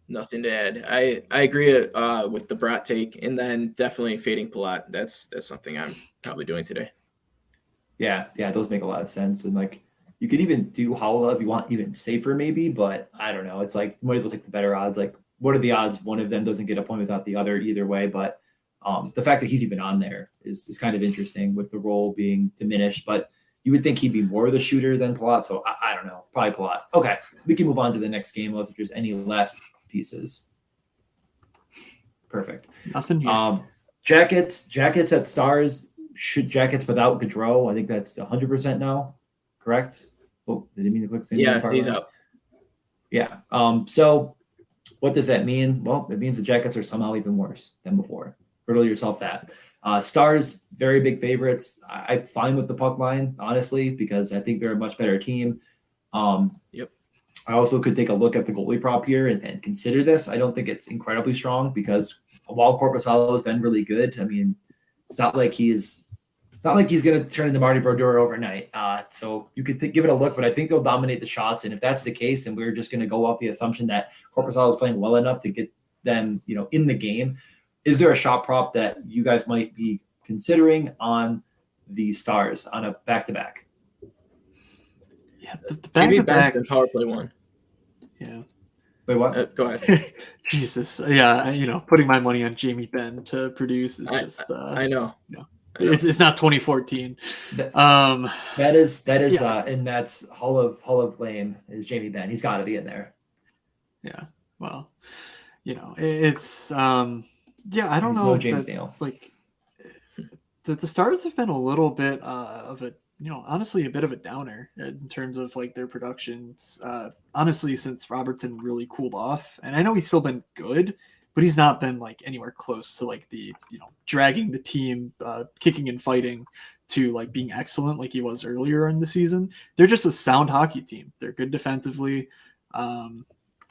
Nothing to add. I agree with the Brat take, and then definitely fading Palat. That's something I'm probably doing today. Yeah, those make a lot of sense. And like you could even do Howla if you want even safer maybe, but I don't know. It's like you might as well take the better odds. Like what are the odds one of them doesn't get a point without the other either way? But the fact that he's even on there is kind of interesting with the role being diminished. But you would think he'd be more of the shooter than Palat. So I don't know. Probably Palat. Okay, we can move on to the next game unless there's any last pieces. Perfect. Nothing here. Jackets at Stars. Should Jackets without Gaudreau? I think that's 100% now. Correct? Oh, I didn't mean to click same. Yeah, he's out. Yeah. So what does that mean? Well, it means the Jackets are somehow even worse than before. Riddle yourself that. Stars, very big favorites. I'm fine with the puck line, honestly, because I think they're a much better team. Yep. I also could take a look at the goalie prop here and consider this. I don't think it's incredibly strong because while Korpisalo has been really good, I mean, it's not like he's going to turn into Marty Brodeur overnight. So you could give it a look, but I think they'll dominate the shots. And if that's the case, and we're just going to go off the assumption that Korpisalo is playing well enough to get them, in the game, is there a shot prop that you guys might be considering on the Stars on a back-to-back? Yeah, the back-to-back power play one. Yeah. Wait, what? Go ahead. Jesus. Yeah, putting my money on Jamie Benn to produce is just I know. It's not 2014. That is yeah. And that's Hall of Fame is Jamie Benn. He's got to be in there. Yeah. Well, it's I don't know. No James Neal. Like the Stars have been a little bit of a honestly a bit of a downer in terms of like their productions. Honestly, since Robertson really cooled off, and I know he's still been good, but he's not been like anywhere close to like the dragging the team, kicking and fighting to like being excellent like he was earlier in the season. They're just a sound hockey team. They're good defensively.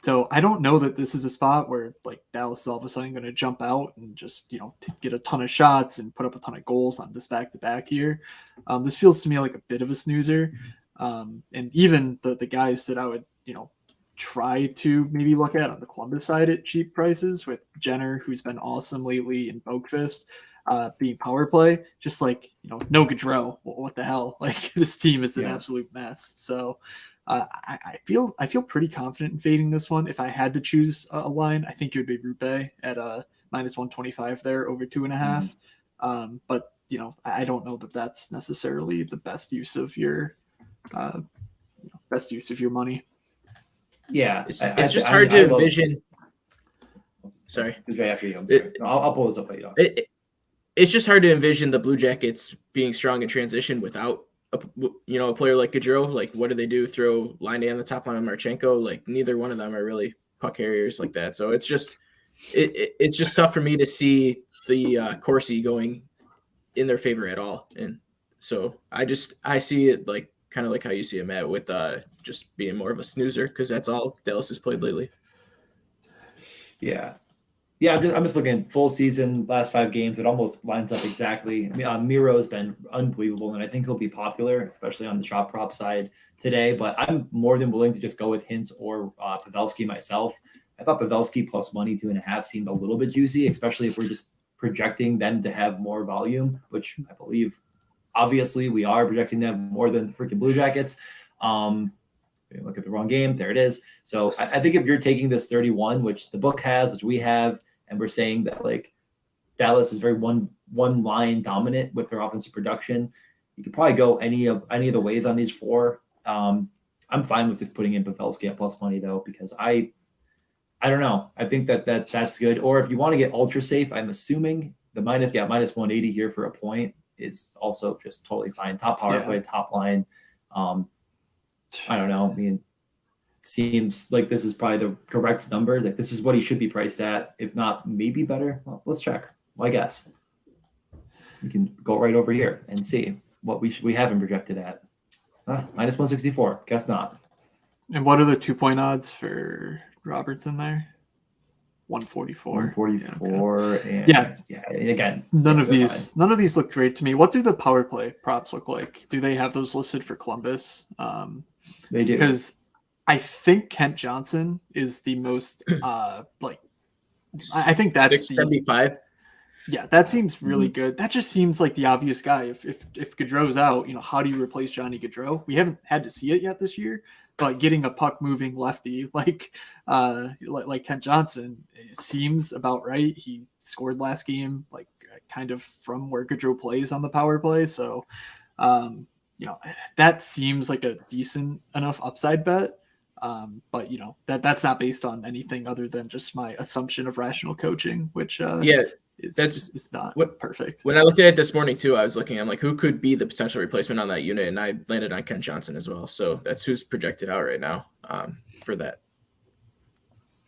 So I don't know that this is a spot where like Dallas is all of a sudden going to jump out and just, get a ton of shots and put up a ton of goals on this back-to-back here. This feels to me like a bit of a snoozer. And even the guys that I would, try to maybe look at on the Columbus side at cheap prices with Jenner, who's been awesome lately, and Boakfist being power play, just like, no Gaudreau. What the hell? Like this team is an absolute mess. So I feel pretty confident in fading this one. If I had to choose a line, I think it would be Rupe at minus 125 there over 2.5. But I don't know that that's necessarily the best use of your money. Yeah, it's just hard to envision. Sorry, after you. I'm sorry. I'll pull this up. It's just hard to envision the Blue Jackets being strong in transition without a player like Gaudreau. Like, what do they do? Throw Line on the top line on Marchenko? Like, neither one of them are really puck carriers like that. So it's just tough for me to see the Corsi going in their favor at all. And so I see it like kind of like how you see it, Matt, with just being more of a snoozer because that's all Dallas has played lately. Yeah. I'm just looking full season, last 5 games. It almost lines up exactly. I mean, Miro's been unbelievable, and I think he'll be popular, especially on the shot prop side today. But I'm more than willing to just go with Hintz or Pavelski myself. I thought Pavelski plus money 2.5 seemed a little bit juicy, especially if we're just projecting them to have more volume, which I believe, obviously, we are projecting them more than the freaking Blue Jackets. Look at the wrong game. There it is. So I think if you're taking this 31, which the book has, which we have, and we're saying that like Dallas is very one line dominant with their offensive production, you could probably go any of the ways on these 4. I'm fine with just putting in Pavelski at plus money though, because I don't know. I think that's good. Or if you want to get ultra safe, I'm assuming the minus 180 here for a point is also just totally fine. Top power play, top line. I don't know. I mean, seems like this is probably the correct number. Like this is what he should be priced at. If not, maybe better. Well, let's check. Well, I guess we can go right over here and see what we have him projected at. Minus 164. Guess not. And what are the 2-point odds for Robertson there? 144. 144. And again, none of these look great to me. What do the power play props look like? Do they have those listed for Columbus? They do. Because I think Kent Johnson is the most I think that's 675. Yeah, that seems really good. That just seems like the obvious guy. If Gaudreau's out, how do you replace Johnny Gaudreau? We haven't had to see it yet this year, but getting a puck moving lefty like Kent Johnson, it seems about right. He scored last game, kind of from where Gaudreau plays on the power play. So, that seems like a decent enough upside bet. But that's not based on anything other than just my assumption of rational coaching, which it's not perfect. When I looked at it this morning too, I'm like, who could be the potential replacement on that unit? And I landed on Kent Johnson as well. So that's who's projected out right now for that.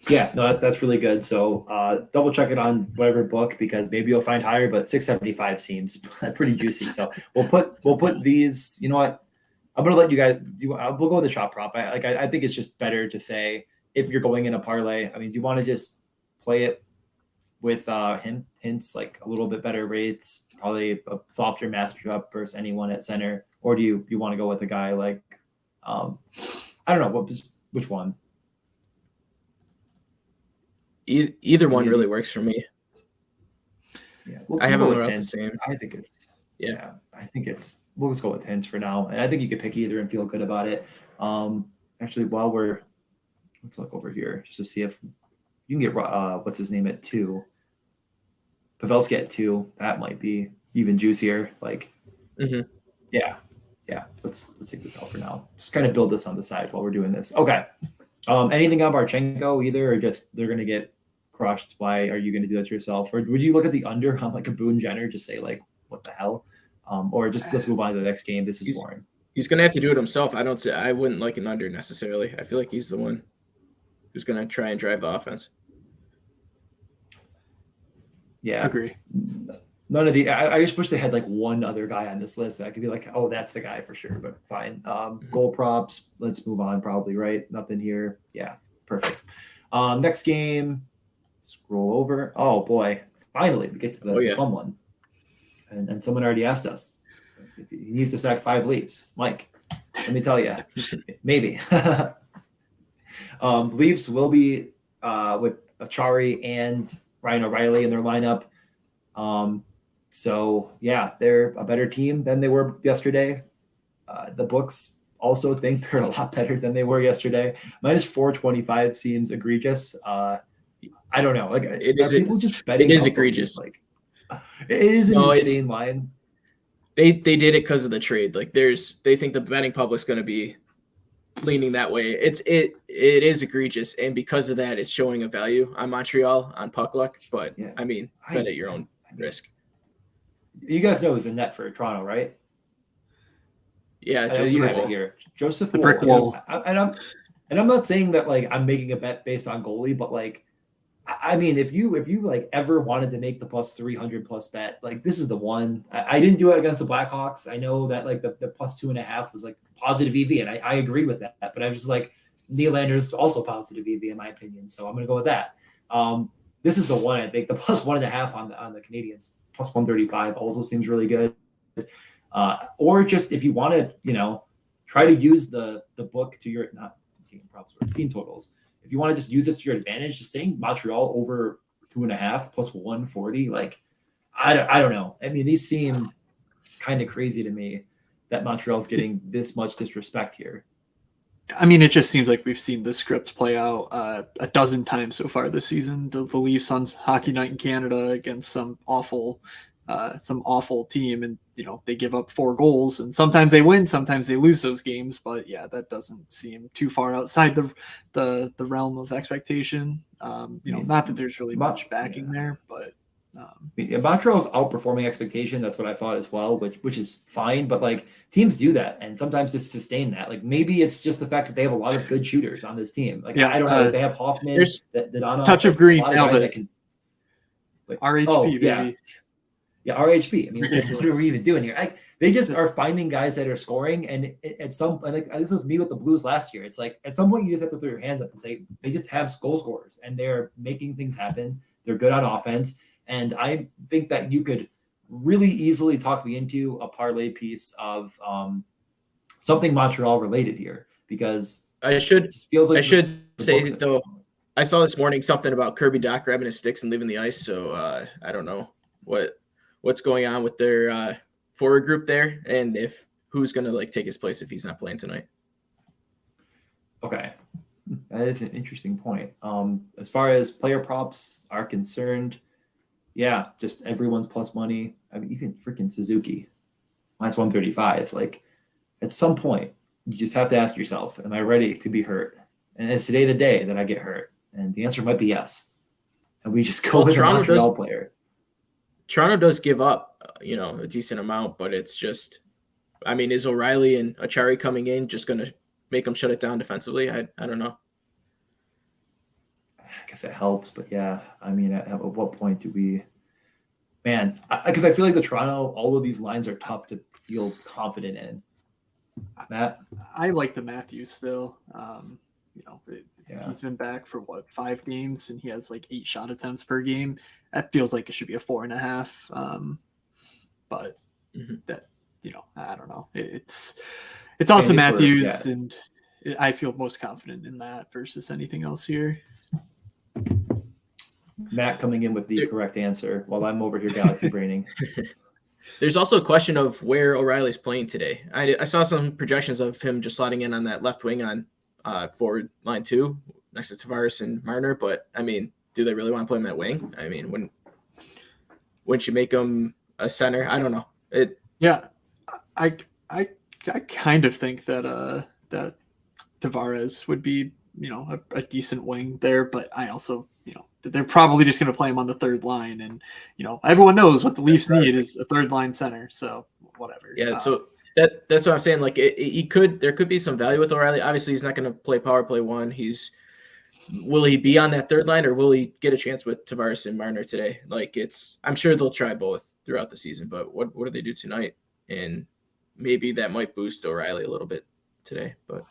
Yeah, no, that's really good. So double check it on whatever book, because maybe you'll find higher, but 675 seems pretty juicy. So we'll put these. You know what? I'm gonna let you guys we'll go with the shot prop. I think it's just better to say, if you're going in a parlay, do you want to just play it with hints, like a little bit better rates, probably a softer matchup versus anyone at center, or do you want to go with a guy like I don't know which one? Either one really works for me. Yeah, I have them around the same. I think it's we'll just go with hints for now, and I think you could pick either and feel good about it. Actually, let's look over here just to see if you can get what's his name at 2. Pavelski at 2. That might be even juicier. Yeah. Let's take this out for now. Just kind of build this on the side while we're doing this. Okay. Anything on Barchenko either, or just they're gonna get crushed? Why are you gonna do that to yourself? Or would you look at the under on like a Boone Jenner, just say like, what the hell? Or just let's move on to the next game. This is boring. He's gonna have to do it himself. I wouldn't like an under necessarily. I feel like he's the one who's gonna try and drive the offense. Yeah, agree. None of the. I just wish they had like one other guy on this list that I could be like, oh, that's the guy for sure. But fine. Goal props. Let's move on. Probably right. Nothing here. Yeah, perfect. Next game. Scroll over. Oh boy! Finally, we get to the fun one. And someone already asked us if he needs to stack 5 Leafs. Mike, let me tell you, maybe. Leafs will be with Achari and Ryan O'Reilly in their lineup. So yeah, they're a better team than they were yesterday. The books also think they're a lot better than they were yesterday. Minus 425 seems egregious. I don't know. Like, people just betting? It is egregious. Like, it is an insane line. They did it because of the trade. Like, they think the betting public's going to be leaning that way. It is egregious, and because of that, it's showing a value on Montreal on PuckLuck. But yeah, bet at your own risk. You guys know it's a net for Toronto, right? Yeah, you have it here. Joseph the brick wall. And I'm not saying that like I'm making a bet based on goalie, but like, if you like ever wanted to make the plus 300 plus bet, like this is the one. I didn't do it against the Blackhawks. I know that like the plus 2.5 was like positive EV, and I agree with that. But I was just like, Nylander's also positive EV in my opinion, so I'm gonna go with that. This is the one. I think the plus 1.5 on the Canadians, plus 135 also seems really good. Or just if you want to, try to use the book to your not game props or team totals. If you want to just use this to your advantage, just saying Montreal over 2.5 plus 140, like I don't know. These seem kind of crazy to me that Montreal's getting this much disrespect here. It just seems like we've seen this script play out a dozen times so far this season. The Leafs on Hockey Night in Canada against some awful team, and they give up 4 goals, and sometimes they win, sometimes they lose those games. But yeah, that doesn't seem too far outside the realm of expectation. Not that there's really much backing there, but Montreal's outperforming expectation. That's what I thought as well, which is fine. But like teams do that, and sometimes just sustain that. Like maybe it's just the fact that they have a lot of good shooters on this team. Like I don't know. They have Hoffman, Dadonov, touch of green. Now that can. RHP, baby. Yeah, RHP. What are we even doing here? They just are finding guys that are scoring, and at some this was me with the Blues last year. It's like at some point you just have to throw your hands up and say they just have goal scorers, and they're making things happen. They're good on offense, and I think that you could really easily talk me into a parlay piece of something Montreal related here, because I should It just feels like I should say books- though, I saw this morning something about Kirby Doc grabbing his sticks and leaving the ice. So I don't know what's going on with their forward group there, and if who's gonna like take his place if he's not playing tonight. Okay, that is an interesting point. As far as player props are concerned, yeah, just everyone's plus money. I mean, even freaking Suzuki, minus 135. Like, at some point, you just have to ask yourself, am I ready to be hurt? And is today the day that I get hurt? And the answer might be yes. And we just go with a Montreal player. Toronto does give up, a decent amount, but it's just, I mean, is O'Reilly and Achari coming in just going to make them shut it down defensively? I don't know. I guess it helps, but yeah, I mean, at what point do we, man, because I feel like the Toronto, all of these lines are tough to feel confident in. Matt? I like the Matthews still. Yeah. He's been back for 5 games, and he has like 8 shot attempts per game. That feels like it should be a 4.5. But that, I don't know. It's also Matthews, and I feel most confident in that versus anything else here. Matt coming in with the correct answer while I'm over here galaxy braining. There's also a question of where O'Reilly's playing today. I saw some projections of him just sliding in on that left wing on forward line 2 next to Tavares and Marner. But, I mean, do they really want to play him at wing? I mean, wouldn't you make him a center? I don't know. Yeah, I kind of think that that Tavares would be, a decent wing there, but I also, they're probably just going to play him on the third line, and everyone knows what the Leafs need is a third line center, so whatever. Yeah, so that's what I'm saying. Like there could be some value with O'Reilly. Obviously, he's not going to play power play 1. Will he be on that third line, or will he get a chance with Tavares and Marner today? Like I'm sure they'll try both throughout the season, but what do they do tonight? And maybe that might boost O'Reilly a little bit today, but.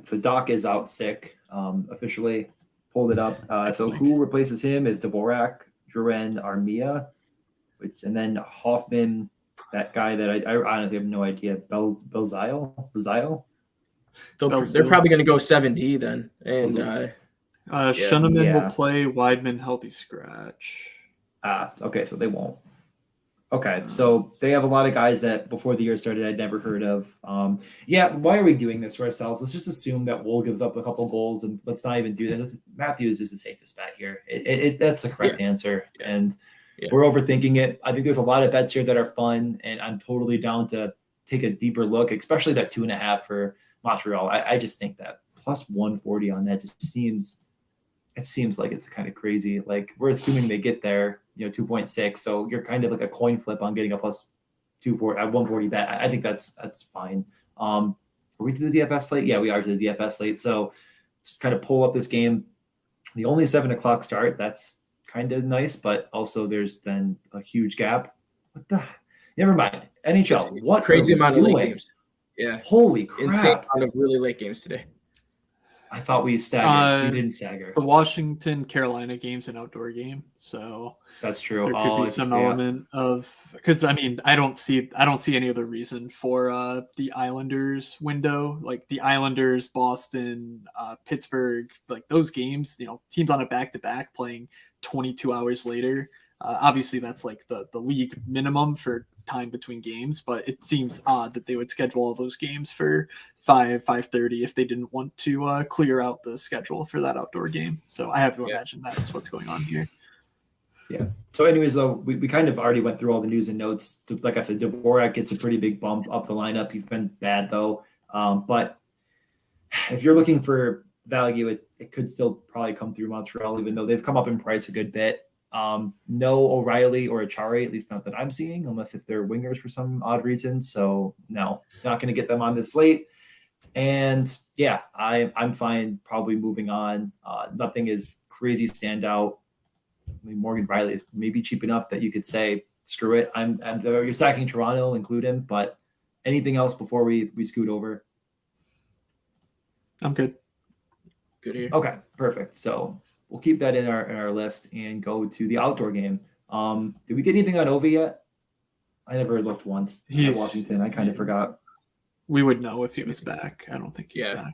So Doc is out sick, officially pulled it up. So who replaces him is Dvorak, Duran, Armia, and then Hoffman, that guy that I honestly have no idea. Belzile? They're probably going to go 7D then. And Schoenemann will play, Weidman healthy scratch. Okay, so they won't. Okay, so they have a lot of guys that before the year started I'd never heard of. Why are we doing this for ourselves? Let's just assume that Wool gives up a couple goals, and let's not even do that. Matthews is the safest bet here. That's the correct answer, and we're overthinking it. I think there's a lot of bets here that are fun, and I'm totally down to take a deeper look, especially that 2.5 for Montreal. I just think that plus 140 on that just seems like it's kind of crazy. Like, we're assuming they get there, 2.6. So you're kind of like a coin flip on getting a plus 240 at 140 bet. I think that's fine. Are we to the DFS slate? Yeah, we are to the DFS slate. So just kind of pull up this game. The only 7:00 start, that's kind of nice, but also there's then a huge gap. Never mind. NHL, what crazy amount of late games. Yeah. Holy crap. Insane amount of really late games today. I thought we staggered. We didn't stagger. The Washington-Carolina game's an outdoor game, so that's true. There could be some element of, because I mean, I don't see any other reason for the Islanders window, like the Islanders, Boston, Pittsburgh, like those games. Teams on a back-to-back playing 22 hours later. Obviously, that's like the league minimum for time between games, but it seems odd that they would schedule all those games for 5:30 if they didn't want to clear out the schedule for that outdoor game. So I have to imagine that's what's going on here. Yeah. So anyways, though, we kind of already went through all the news and notes. Like I said, Dvorak gets a pretty big bump up the lineup. He's been bad, though. But if you're looking for value, it could still probably come through Montreal, even though they've come up in price a good bit. No O'Reilly or Achari, at least not that I'm seeing, unless if they're wingers for some odd reason. So no, not going to get them on this slate. And yeah, I'm fine probably moving on. Nothing is crazy standout. I mean, Morgan Riley is maybe cheap enough that you could say, screw it. You're stacking Toronto, include him, but anything else before we scoot over? I'm good. Good here. Okay, perfect. So we'll keep that in our list and go to the outdoor game. Did we get anything on Ovi yet? I never looked once at Washington. I kind of forgot. We would know if he was back. I don't think he's back.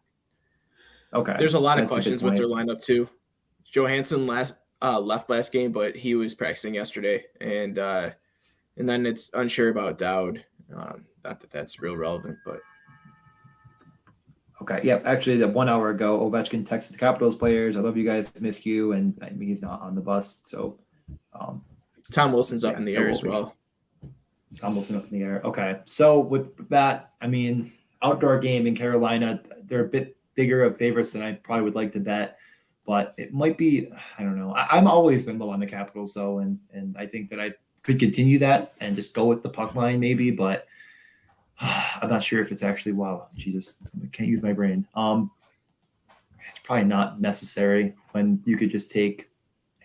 Okay. There's a lot of questions with their lineup too. Johansson left last game, but he was practicing yesterday, and then it's unsure about Dowd. Not that that's real relevant, but okay. Yep. Actually, that 1 hour ago, Ovechkin texted the Capitals players, "I love you guys, miss you," and I mean, he's not on the bus, so Tom Wilson's up in the air as well. Tom Wilson up in the air. Okay. So with that, I mean, outdoor game in Carolina, they're a bit bigger of favorites than I probably would like to bet, but it might be, I don't know. I'm always been low on the Capitals though, and I think that I could continue that and just go with the puck line maybe, but I'm not sure if it's actually, wow, Jesus, I can't use my brain. It's probably not necessary when you could just take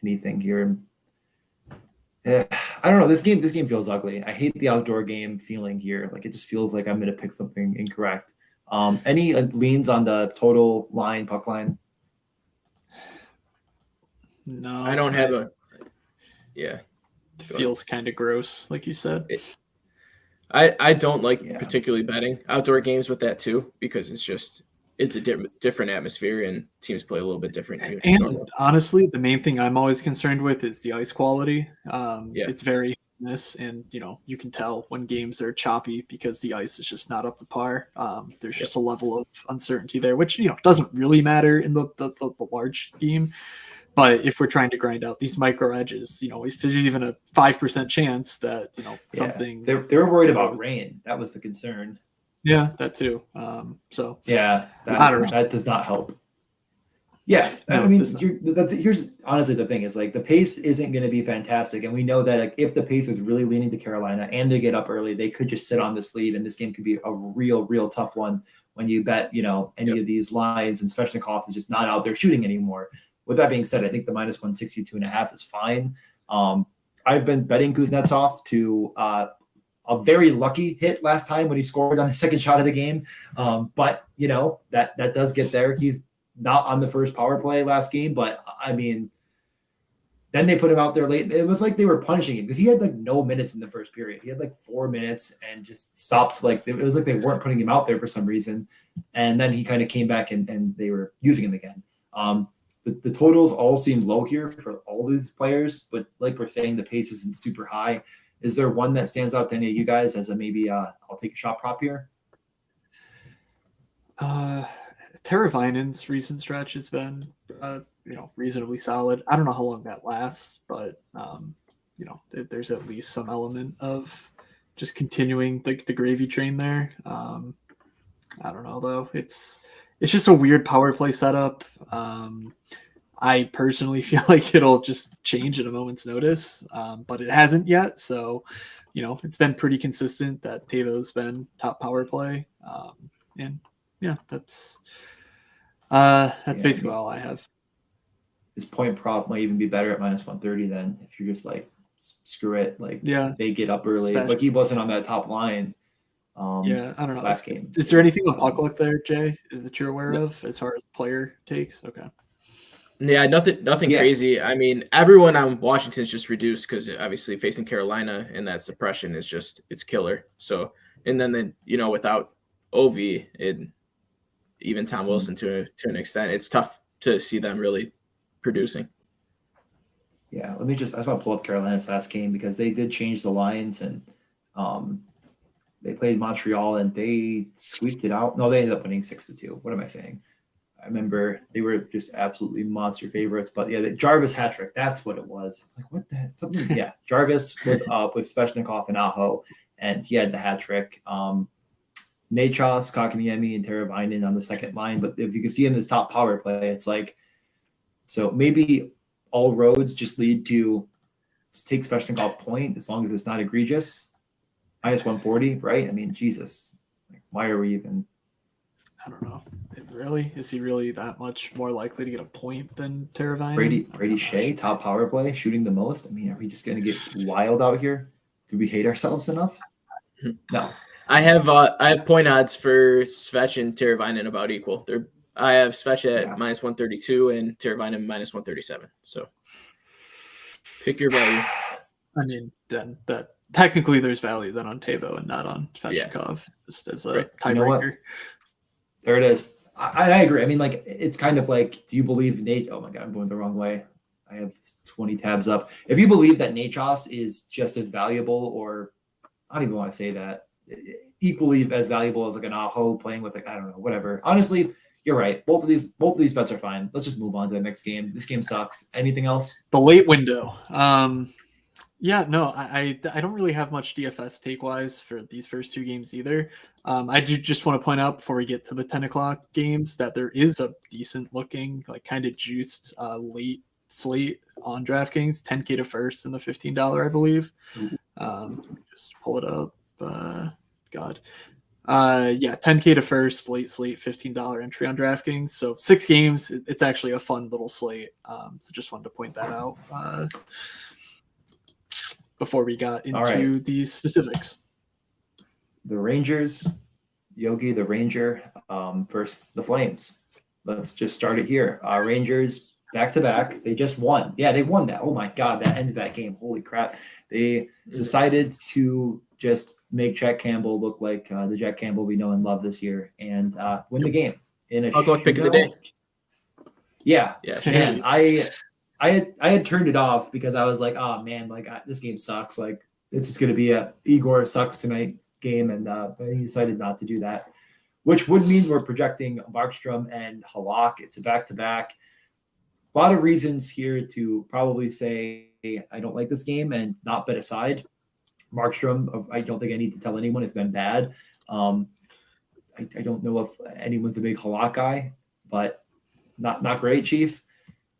anything here. I don't know. This game feels ugly. I hate the outdoor game feeling here. Like it just feels like I'm going to pick something incorrect. Any leans on the total line, puck line? No, I don't have a. Yeah, feels kind of gross, like you said. I don't like particularly betting outdoor games with that too, because it's a different atmosphere and teams play a little bit different. And honestly, the main thing I'm always concerned with is the ice quality. It's very hit, and you can tell when games are choppy because the ice is just not up to par. There's just a level of uncertainty there, which doesn't really matter in the large game. But if we're trying to grind out these micro edges, if there's even a 5% chance that something, they were worried about rain. That was the concern. Yeah, that too. So yeah, I don't know. That does not help. Yeah, no, I mean, here's honestly the thing is like the pace isn't going to be fantastic, and we know that like, if the pace is really leaning to Carolina and they get up early, they could just sit on this lead, and this game could be a real tough one when you bet any of these lines, and Svechnikov is just not out there shooting anymore. With that being said, I think the minus 162.5 is fine. I've been betting Kuznetsov to a very lucky hit last time when he scored on the second shot of the game. But that does get there. He's not on the first power play last game, but I mean, then they put him out there late. It was like they were punishing him because he had like no minutes in the first period. He had like 4 minutes and just stopped. Like it was like they weren't putting him out there for some reason. And then he kind of came back and they were using him again. The totals all seem low here for all these players, but like we're saying, the pace isn't super high. Is there one that stands out to any of you guys as a maybe I'll take a shot prop here? Teravainen's recent stretch has been reasonably solid. I don't know how long that lasts, but there's at least some element of just continuing the gravy train there. I don't know though. It's just a weird power play setup. I personally feel like it'll just change at a moment's notice, but it hasn't yet. So, it's been pretty consistent that Tavo's been top power play. And yeah, that's basically all I have. This point prop might even be better at minus 130 than if you're just like, screw it. Like they get up early. Like he wasn't on that top line. I don't know. Last game. Is there anything on PuckLuck there, Jay, that you're aware of as far as player takes? Okay. Yeah, nothing crazy. I mean, everyone on Washington's just reduced because obviously facing Carolina and that suppression is it's killer. So, and then without Ovi and even Tom Wilson to an extent, it's tough to see them really producing. Yeah, I just want to pull up Carolina's last game because they did change the lines and they played Montreal and they squeaked it out. No, they ended up winning 6-2. What am I saying? I remember they were just absolutely monster favorites, but the Jarvis hat trick, that's what it was. Like, what the heck? Yeah, Jarvis was up with Svechnikov and Aho, and he had the hat trick. Nachos, Kotkaniemi, and Teravainen on the second line, but if you can see him in his top power play, it's like, so maybe all roads just lead to just take Svechnikov point as long as it's not egregious. Minus 140, right? I mean, Jesus, like, why are we even? I don't know. Really? Is he really that much more likely to get a point than Teravainen? Brady Shea, top power play, shooting the most. I mean, are we just going to get wild out here? Do we hate ourselves enough? No. I have point odds for Svech and Teravainen about equal. I have Svech at minus 132 and Teravainen minus 137. So pick your value. I mean, then that technically there's value then on Tavo and not on Svechnikov just as a tiebreaker. There it is. I agree. I mean, like, it's kind of like, do you believe Nate? Oh my God, I'm going the wrong way. I have 20 tabs up. If you believe that Nachos is just as valuable, or I don't even want to say that, equally as valuable as like an Aho playing with, like, I don't know, whatever. Honestly, you're right. Both of these bets are fine. Let's just move on to the next game. This game sucks. Anything else? The late window. Yeah, no, I don't really have much DFS take wise for these first two games either. I do just want to point out before we get to the 10 o'clock games that there is a decent looking, like kind of juiced late slate on DraftKings, 10K to first and the $15, I believe. Just pull it up. God. Yeah, 10K to first, late slate, $15 entry on DraftKings. So 6 games. It's actually a fun little slate. So just wanted to point that out. Before we got into these specifics. The Rangers, Yogi the Ranger versus the Flames. Let's just start it here. Rangers back-to-back. They just won. Yeah, they won that. Oh my God, that ended that game. Holy crap. They decided to just make Jack Campbell look like the Jack Campbell we know and love this year and win the game in a pick of the day. Yeah. Man, I had turned it off because I was like, oh man, like this game sucks. Like it's just going to be a Igor sucks tonight game. And he decided not to do that, which would mean we're projecting Markstrom and Halak. It's a back-to-back. A lot of reasons here to probably say I don't like this game and not bet aside. Markstrom, I don't think I need to tell anyone, it's been bad. I don't know if anyone's a big Halak guy, but not great, Chief.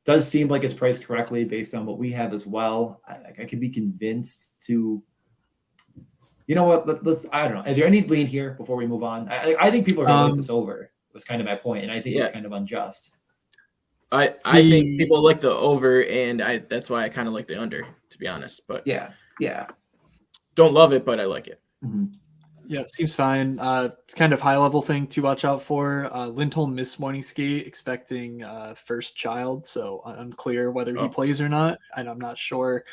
Does seem like it's priced correctly based on what we have as well. I could be convinced to, you know what? Let's. I don't know. Is there any lean here before we move on? I think people are going to like this over. Was kind of my point, and I think it's kind of unjust. I think people like the over, and that's why I kind of like the under, to be honest. But yeah, don't love it, but I like it. Mm-hmm. Yeah, it seems fine. It's kind of high level thing to watch out for. Lindholm missed morning skate, expecting first child, so unclear whether he plays or not. And I'm not sure.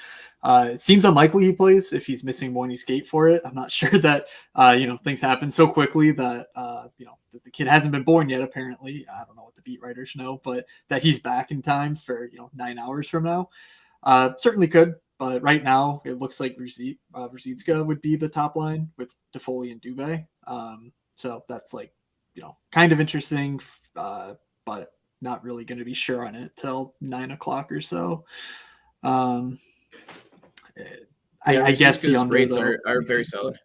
It seems unlikely he plays if he's missing morning skate for it. I'm not sure that things happen so quickly that that the kid hasn't been born yet. Apparently, I don't know what the beat writers know, but that he's back in time for 9 hours from now. Certainly could. But right now, it looks like Ruzicka would be the top line with Toffoli and Dubé. So that's kind of interesting, but not really going to be sure on it till 9 o'clock or so. I guess the rates are very solid.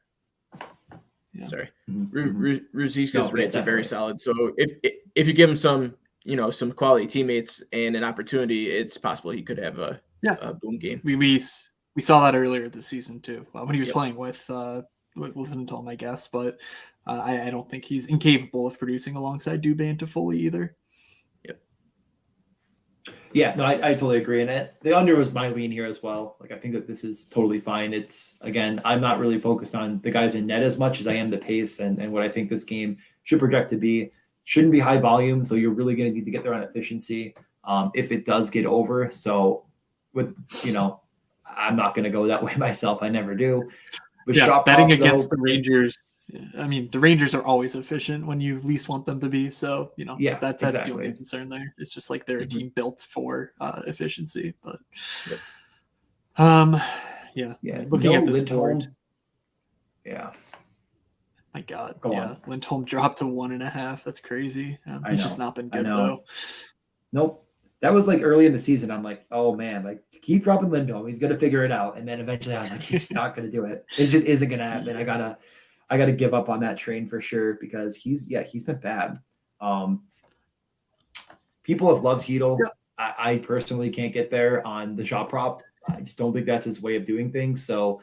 Yeah. Sorry, Ruzicka's rates are very solid. So if you give him some quality teammates and an opportunity, it's possible he could have a boom game. We saw that earlier this season too when he was playing with Lindholm, I guess. But I don't think he's incapable of producing alongside Dubé and Toffoli either. Yep. Yeah, no, I totally agree. And the under was my lean here as well. Like I think that this is totally fine. It's again, I'm not really focused on the guys in net as much as I am the pace and what I think this game should project to be. Shouldn't be high volume, so you're really going to need to get there on efficiency if it does get over. So I'm not going to go that way myself. I never do. But shot betting props, against the Rangers. I mean, the Rangers are always efficient when you least want them to be. So that's the only concern there. It's just like they're a team built for efficiency. But looking at this board, my God, Lindholm dropped to 1.5. That's crazy. He's just not been good though. Nope. That was like early in the season. I'm like, oh man, like keep dropping Lindholm. He's gonna figure it out. And then eventually I was like, he's not gonna do it. It just isn't gonna happen. I gotta give up on that train for sure because he's been bad. People have loved Hedel. Yeah. I personally can't get there on the shot prop. I just don't think that's his way of doing things. So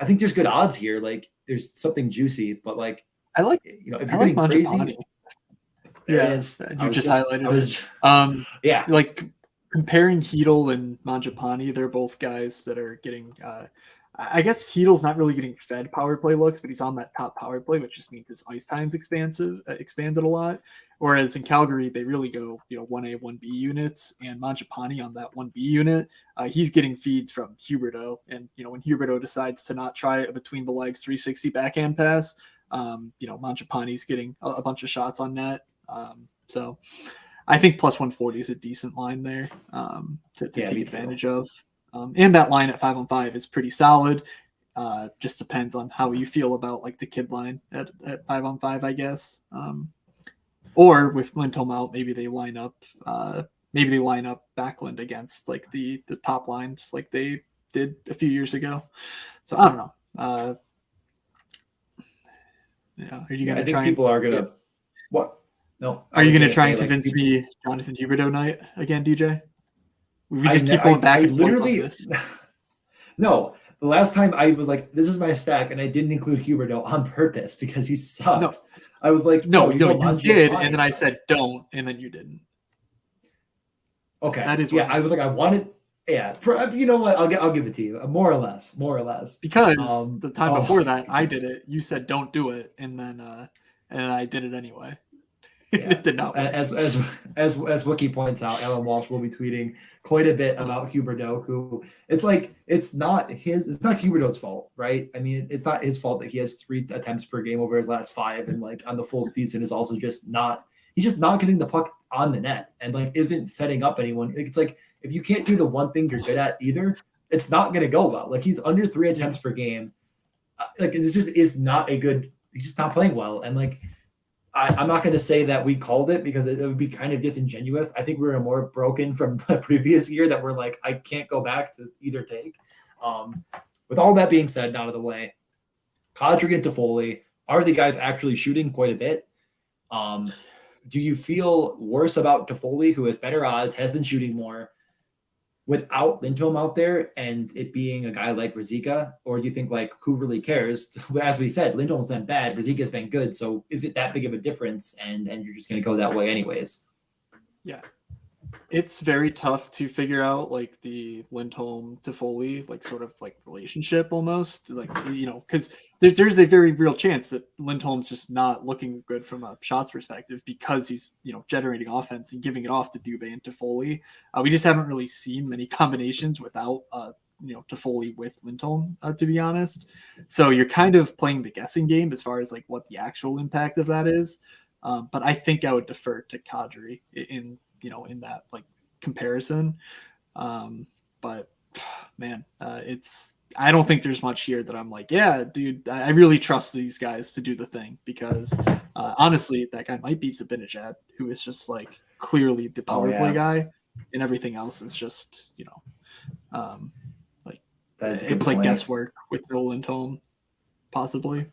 I think there's good odds here. Like there's something juicy, but like I like if you're getting crazy. Yeah, you just highlighted it. Like comparing Hedel and Mangiapane, they're both guys that are getting. I guess Hedel's not really getting fed power play looks, but he's on that top power play, which just means his ice time's expanded a lot. Whereas in Calgary, they really go 1A, 1B units, and Mangiapane on that 1B unit, he's getting feeds from Huberdeau, and when Huberdeau decides to not try a between the legs 360 backhand pass, Mangiapane's getting a bunch of shots on net. So I think plus 140 is a decent line there to take advantage of. And that line at 5-on-5 is pretty solid. Just depends on how you feel about like the kid line at 5-on-5, I guess. Or with Lindholm out, maybe they line up Backlund against like the top lines like they did a few years ago. So I don't know. Are you going to try? People are going to what? No. Are you going to try and convince me Jonathan Huberdeau night again, DJ? We just keep going back and forth on this. No. The last time I was like, this is my stack, and I didn't include Huberdeau on purpose because he sucks. No. I was like, no, you did, and then I said don't, and then you didn't. Okay. That is I was like, I wanted. Yeah, you know what? I'll give it to you, more or less. Because the time before that, I did it. You said don't do it, and then I did it anyway. Yeah. It did not work. As Wookie points out, Alan Walsh will be tweeting quite a bit about Huberdeau, who it's not Huberdeau's fault, right? I mean, it's not his fault that he has 3 attempts per game over his last 5, and like on the full season is also he's just not getting the puck on the net and like isn't setting up anyone. It's like if you can't do the one thing you're good at either, it's not going to go well. Like he's under 3 attempts per game. Like this is not a good. He's just not playing well, and like. I'm not going to say that we called it because it would be kind of disingenuous. I think we were more broken from the previous year that we're like, I can't go back to either take. With all that being said, out of the way, Kadri and Toffoli are the guys actually shooting quite a bit. Do you feel worse about Toffoli, who has better odds, has been shooting more, without Lindholm out there and it being a guy like Ruzicka? Or do you think like who really cares? As we said, Lindholm's been bad, Ruzicka's been good. So is it that big of a difference? And you're just going to go that way anyways? Yeah. It's very tough to figure out like the Lindholm Toffoli like sort of like relationship almost like, because there's a very real chance that Lindholm's just not looking good from a shots perspective because he's generating offense and giving it off to Dubé and Toffoli. We just haven't really seen many combinations without Toffoli with Lindholm, to be honest. So you're kind of playing the guessing game as far as like what the actual impact of that is. But I think I would defer to Kadri in that like comparison. But man, I don't think there's much here that I'm like, yeah, dude, I really trust these guys to do the thing because honestly, that guy might be Zibanejad, who is just like clearly the power play guy, and everything else is just, like it's like guesswork with Lindholm, possibly.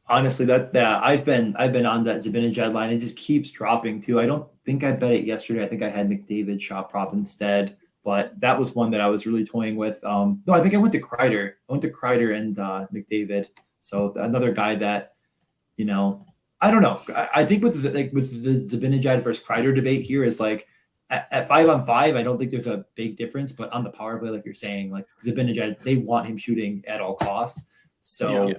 Honestly, I've been on that Zibanejad line. It just keeps dropping too. I don't think I bet it yesterday. I think I had McDavid shot prop instead, but that was one that I was really toying with. No, I think I went to Kreider. I went to Kreider and McDavid. So another guy that, I don't know. I think with the Zibanejad versus Kreider debate here is like at 5-on-5, I don't think there's a big difference, but on the power play, like you're saying, like Zibanejad, they want him shooting at all costs. So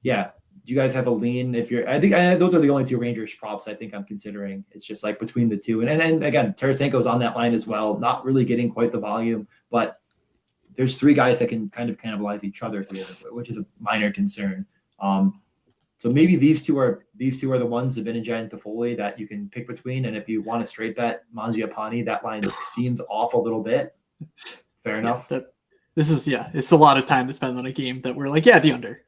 yeah. Do you guys have a lean? I think those are the only 2 Rangers props I think I'm considering. It's just like between the 2. And again, Tarasenko's on that line as well, not really getting quite the volume, but there's 3 guys that can kind of cannibalize each other here, which is a minor concern. So maybe these two are the ones, Zibanejad and Toffoli, that you can pick between. And if you want to straight bet Mangiapane, that line seems off a little bit. Fair enough. It's a lot of time to spend on a game that we're like, the under.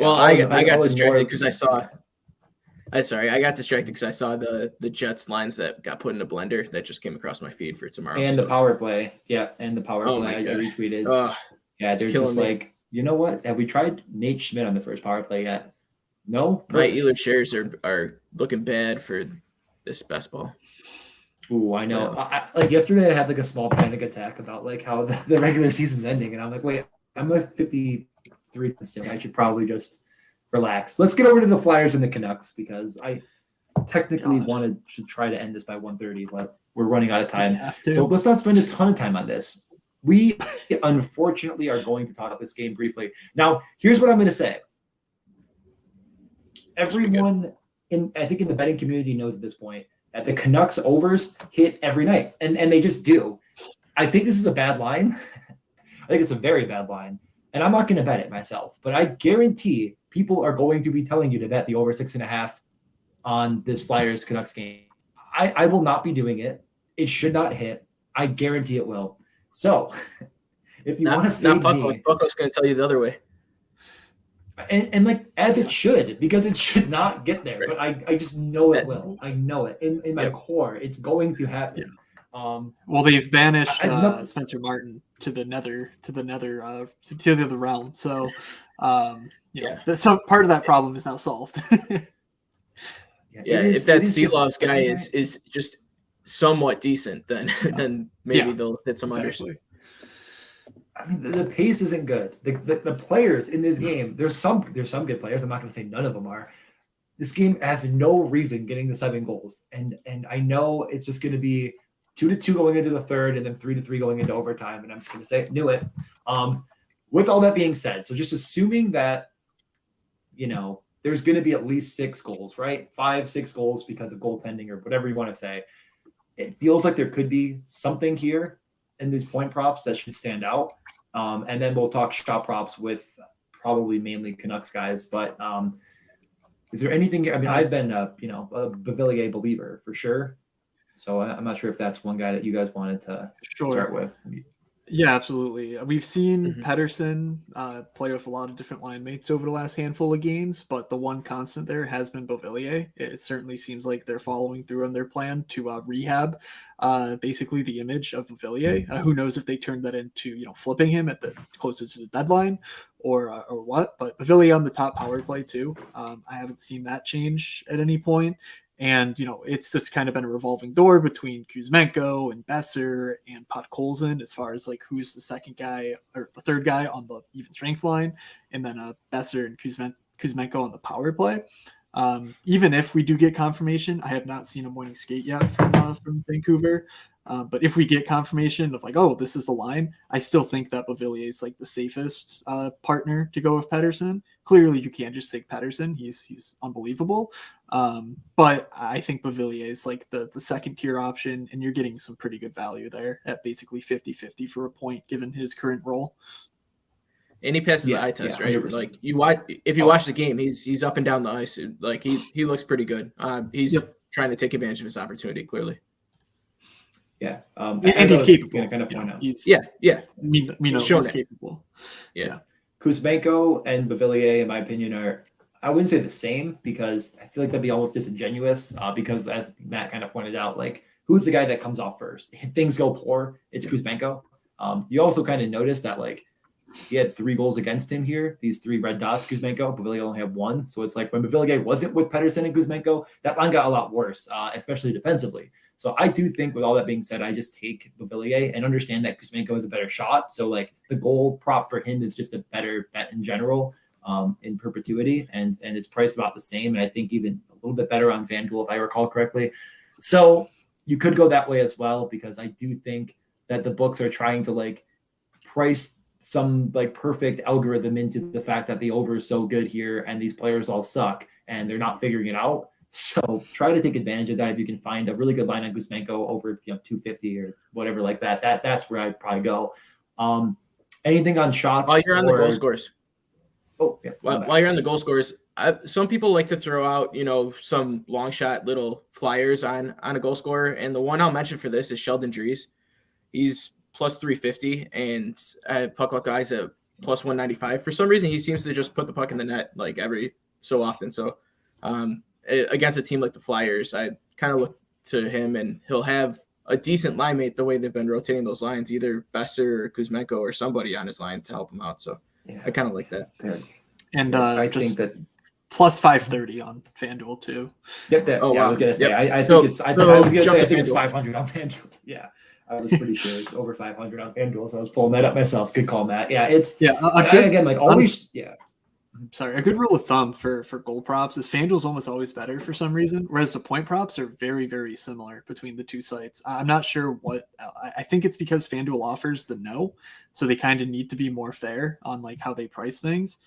I got distracted because I saw. I got distracted because I saw the Jets lines that got put in a blender that just came across my feed for tomorrow. And the power play, and the power play I retweeted. They're just like, you know what? Have we tried Nate Schmidt on the first power play yet? No. My Ehlers shares are looking bad for this best ball. Ooh, I know. Like yesterday, I had like a small panic attack about like how the regular season's ending, and I'm like, wait, I'm a 53 still. I should probably just relax. Let's get over to the Flyers and the Canucks because I technically wanted to try to end this by 1:30, but we're running out of time. So let's not spend a ton of time on this. We unfortunately are going to talk about this game briefly. Now, here's what I'm going to say. Everyone I think in the betting community knows at this point that the Canucks overs hit every night, and they just do. I think this is a bad line. I think it's a very bad line, and I'm not going to bet it myself, but I guarantee people are going to be telling you to bet the over 6.5 on this Flyers Canucks game. I will not be doing it. It should not hit. I guarantee it will. So if you want to fade me, Buckle's going to tell you the other way. And like as it should, because it should not get there, but I just know it will. I know it in my core. It's going to happen. Yeah. Well, they've banished Spencer Martin to the nether realm. So, so part of that problem is now solved. If that Seelovs guy is just somewhat decent, then maybe they'll hit some unders. I mean, the pace isn't good. The players in this game, there's some good players. I'm not going to say none of them are. This game has no reason getting the 7 goals, and I know it's just going to be 2-2 going into the third, and then 3-3 going into overtime. And I'm just going to say, knew it. With all that being said, so just assuming that, there's going to be at least 6 goals, right? 5-6 goals because of goaltending or whatever you want to say. It feels like there could be something here in these point props that should stand out. And then we'll talk shot props with probably mainly Canucks guys. But is there anything? I mean, I've been a Beauvillier believer for sure. So I'm not sure if that's one guy that you guys wanted to start with. Yeah, absolutely. We've seen Pettersson play with a lot of different line mates over the last handful of games, but the one constant there has been Beauvillier. It certainly seems like they're following through on their plan to rehab basically the image of Beauvillier. Who knows if they turn that into flipping him at the closer to the deadline or what? But Beauvillier on the top power play too. I haven't seen that change at any point. And, it's just kind of been a revolving door between Kuzmenko and Besser and Podkolzin as far as like who's the second guy or the third guy on the even strength line. And then Besser and Kuzmenko on the power play. Even if we do get confirmation, I have not seen a morning skate yet from Vancouver. But if we get confirmation of like, oh, this is the line, I still think that Beauvillier is like the safest partner to go with Pettersson. Clearly, you can't just take Pettersson. He's unbelievable. But I think Beauvillier is like the second tier option, and you're getting some pretty good value there at basically 50-50 for a point given his current role. And he passes the eye test, right? 100%. Like if you watch the game, he's up and down the ice. Like he looks pretty good. He's trying to take advantage of his opportunity, clearly. Yeah, and he's capable. Kind of point out. He's capable. Yeah. Kuzmenko and Beauvillier, in my opinion, I wouldn't say the same because I feel like that'd be almost disingenuous. Because as Matt kind of pointed out, like who's the guy that comes off first? If things go poor, it's Kuzmenko. You also kind of notice that like he had 3 goals against him here. These 3 red dots, Kuzmenko. Beauvillier only had 1. So it's like when Beauvillier wasn't with Pettersson and Kuzmenko, that line got a lot worse, especially defensively. So I do think with all that being said, I just take Beauvillier and understand that Kuzmenko is a better shot. So like the goal prop for him is just a better bet in general in perpetuity. And it's priced about the same. And I think even a little bit better on FanDuel, if I recall correctly. So you could go that way as well, because I do think that the books are trying to like price some like perfect algorithm into the fact that the over is so good here and these players all suck and they're not figuring it out. So try to take advantage of that if you can find a really good line on Kuzmenko over 250 or whatever like that. That's where I'd probably go. Anything on shots? While you're on the goal scores. Oh yeah. While you're on the goal scores, some people like to throw out some long shot little flyers on a goal scorer, and the one I'll mention for this is Sheldon Dries. He's plus 350, and PuckLuckJay's at plus 195. For some reason, he seems to just put the puck in the net like every so often. So against a team like the Flyers, I kind of look to him, and he'll have a decent line mate the way they've been rotating those lines, either Besser or Kuzmenko or somebody on his line to help him out. So I kind of like that. And I just think that plus 530 on FanDuel too. Yep. Wow. I was gonna say. Yep. I think it's 500 on FanDuel. Yeah. I was pretty sure it's over 500 on FanDuel, so I was pulling that up myself. Good call, Matt. Yeah, it's again like always. Sorry, a good rule of thumb for goal props is FanDuel's almost always better for some reason, whereas the point props are very, very similar between the two sites. I'm not sure what. I think it's because FanDuel offers the no, so they kind of need to be more fair on like how they price things.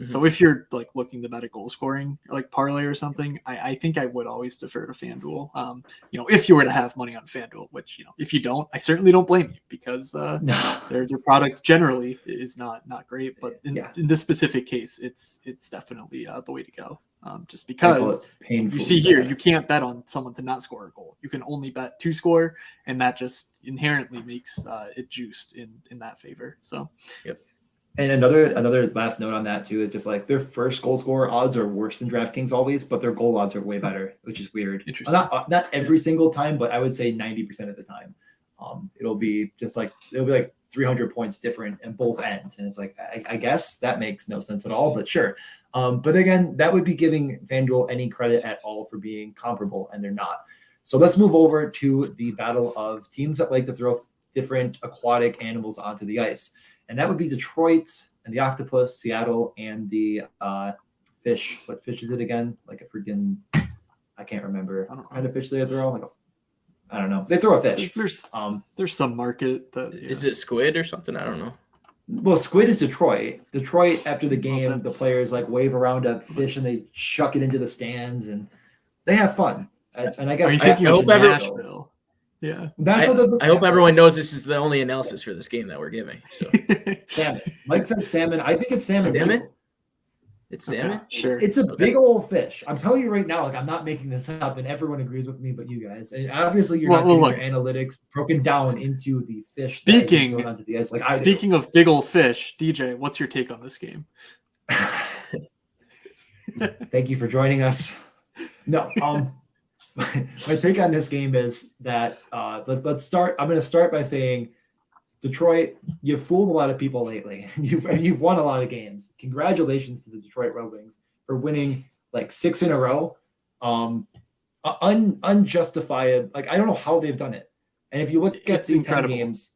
So if you're like looking to bet a goal scoring like parlay or something, I think I would always defer to FanDuel. If you were to have money on FanDuel, which if you don't, I certainly don't blame you because their product generally is not great. But in this specific case, it's definitely the way to go. Just because you see here, you can't bet on someone to not score a goal. You can only bet to score, and that just inherently makes it juiced in that favor. So, yep. And another last note on that too is just like their first goal scorer odds are worse than DraftKings always, but their goal odds are way better, which is weird. Not every single time, but I would say 90% of the time. It'll be like 300 points different in both ends, and it's like I guess that makes no sense at all, but sure. But again, that would be giving FanDuel any credit at all for being comparable, and they're not. So let's move over to the battle of teams that like to throw different aquatic animals onto the ice. And that would be Detroit and the octopus, Seattle, and the fish. What fish is it again? Like a freaking, I can't remember. What kind of fish they throw? I don't know. They throw a fish. There's some market that is it squid or something? I don't know. Well, squid is Detroit. Detroit after the game, the players like wave around a fish and they chuck it into the stands and they have fun. And I guess I hope Nashville. Yeah, I hope everyone knows this is the only analysis for this game that we're giving. So. Salmon. Mike said salmon. I think it's salmon. Salmon? It's salmon? Okay, sure. It's a big old fish. I'm telling you right now, I'm not making this up, and everyone agrees with me but you guys. And obviously you're not getting your analytics broken down into the fish. Speaking onto the ice like I speaking do. Of big old fish, DJ, what's your take on this game? Thank you for joining us. No, my take on this game is that let's start. I'm going to start by saying, Detroit, you've fooled a lot of people lately. You've won a lot of games. Congratulations to the Detroit Red Wings for winning like 6 in a row. Unjustified. Like I don't know how they've done it. And if you look at the 10 games,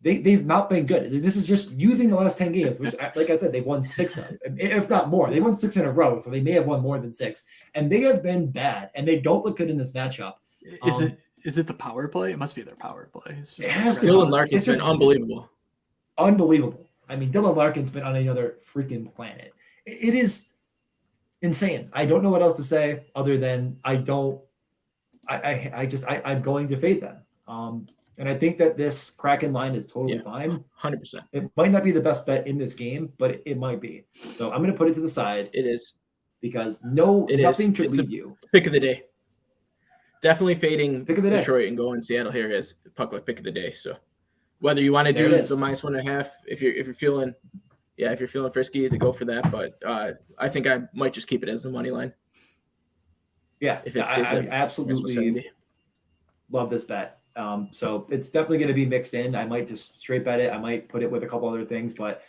they've not been good. This is just using the last 10 games, which, like I said, they've won 6 of, if not more. They won 6 in a row, so they may have won more than 6. And they have been bad, and they don't look good in this matchup. Is it the power play? It must be their power play. Dylan Larkin's been unbelievable. Unbelievable. I mean, Dylan Larkin's been on another freaking planet. It is insane. I don't know what else to say other than I'm going to fade them. And I think that this Kraken line is totally fine. 100%. It might not be the best bet in this game, but it might be. So I'm going to put it to the side. It is. Because nothing should leave you. Pick of the day. Definitely fading Detroit and going Seattle here as PuckLuck pick of the day. So whether you want to do the -1.5, if you're feeling frisky to go for that, but I think I might just keep it as the money line. Yeah, I absolutely love this bet. So it's definitely going to be mixed in. I might just straight bet it. I might put it with a couple other things, but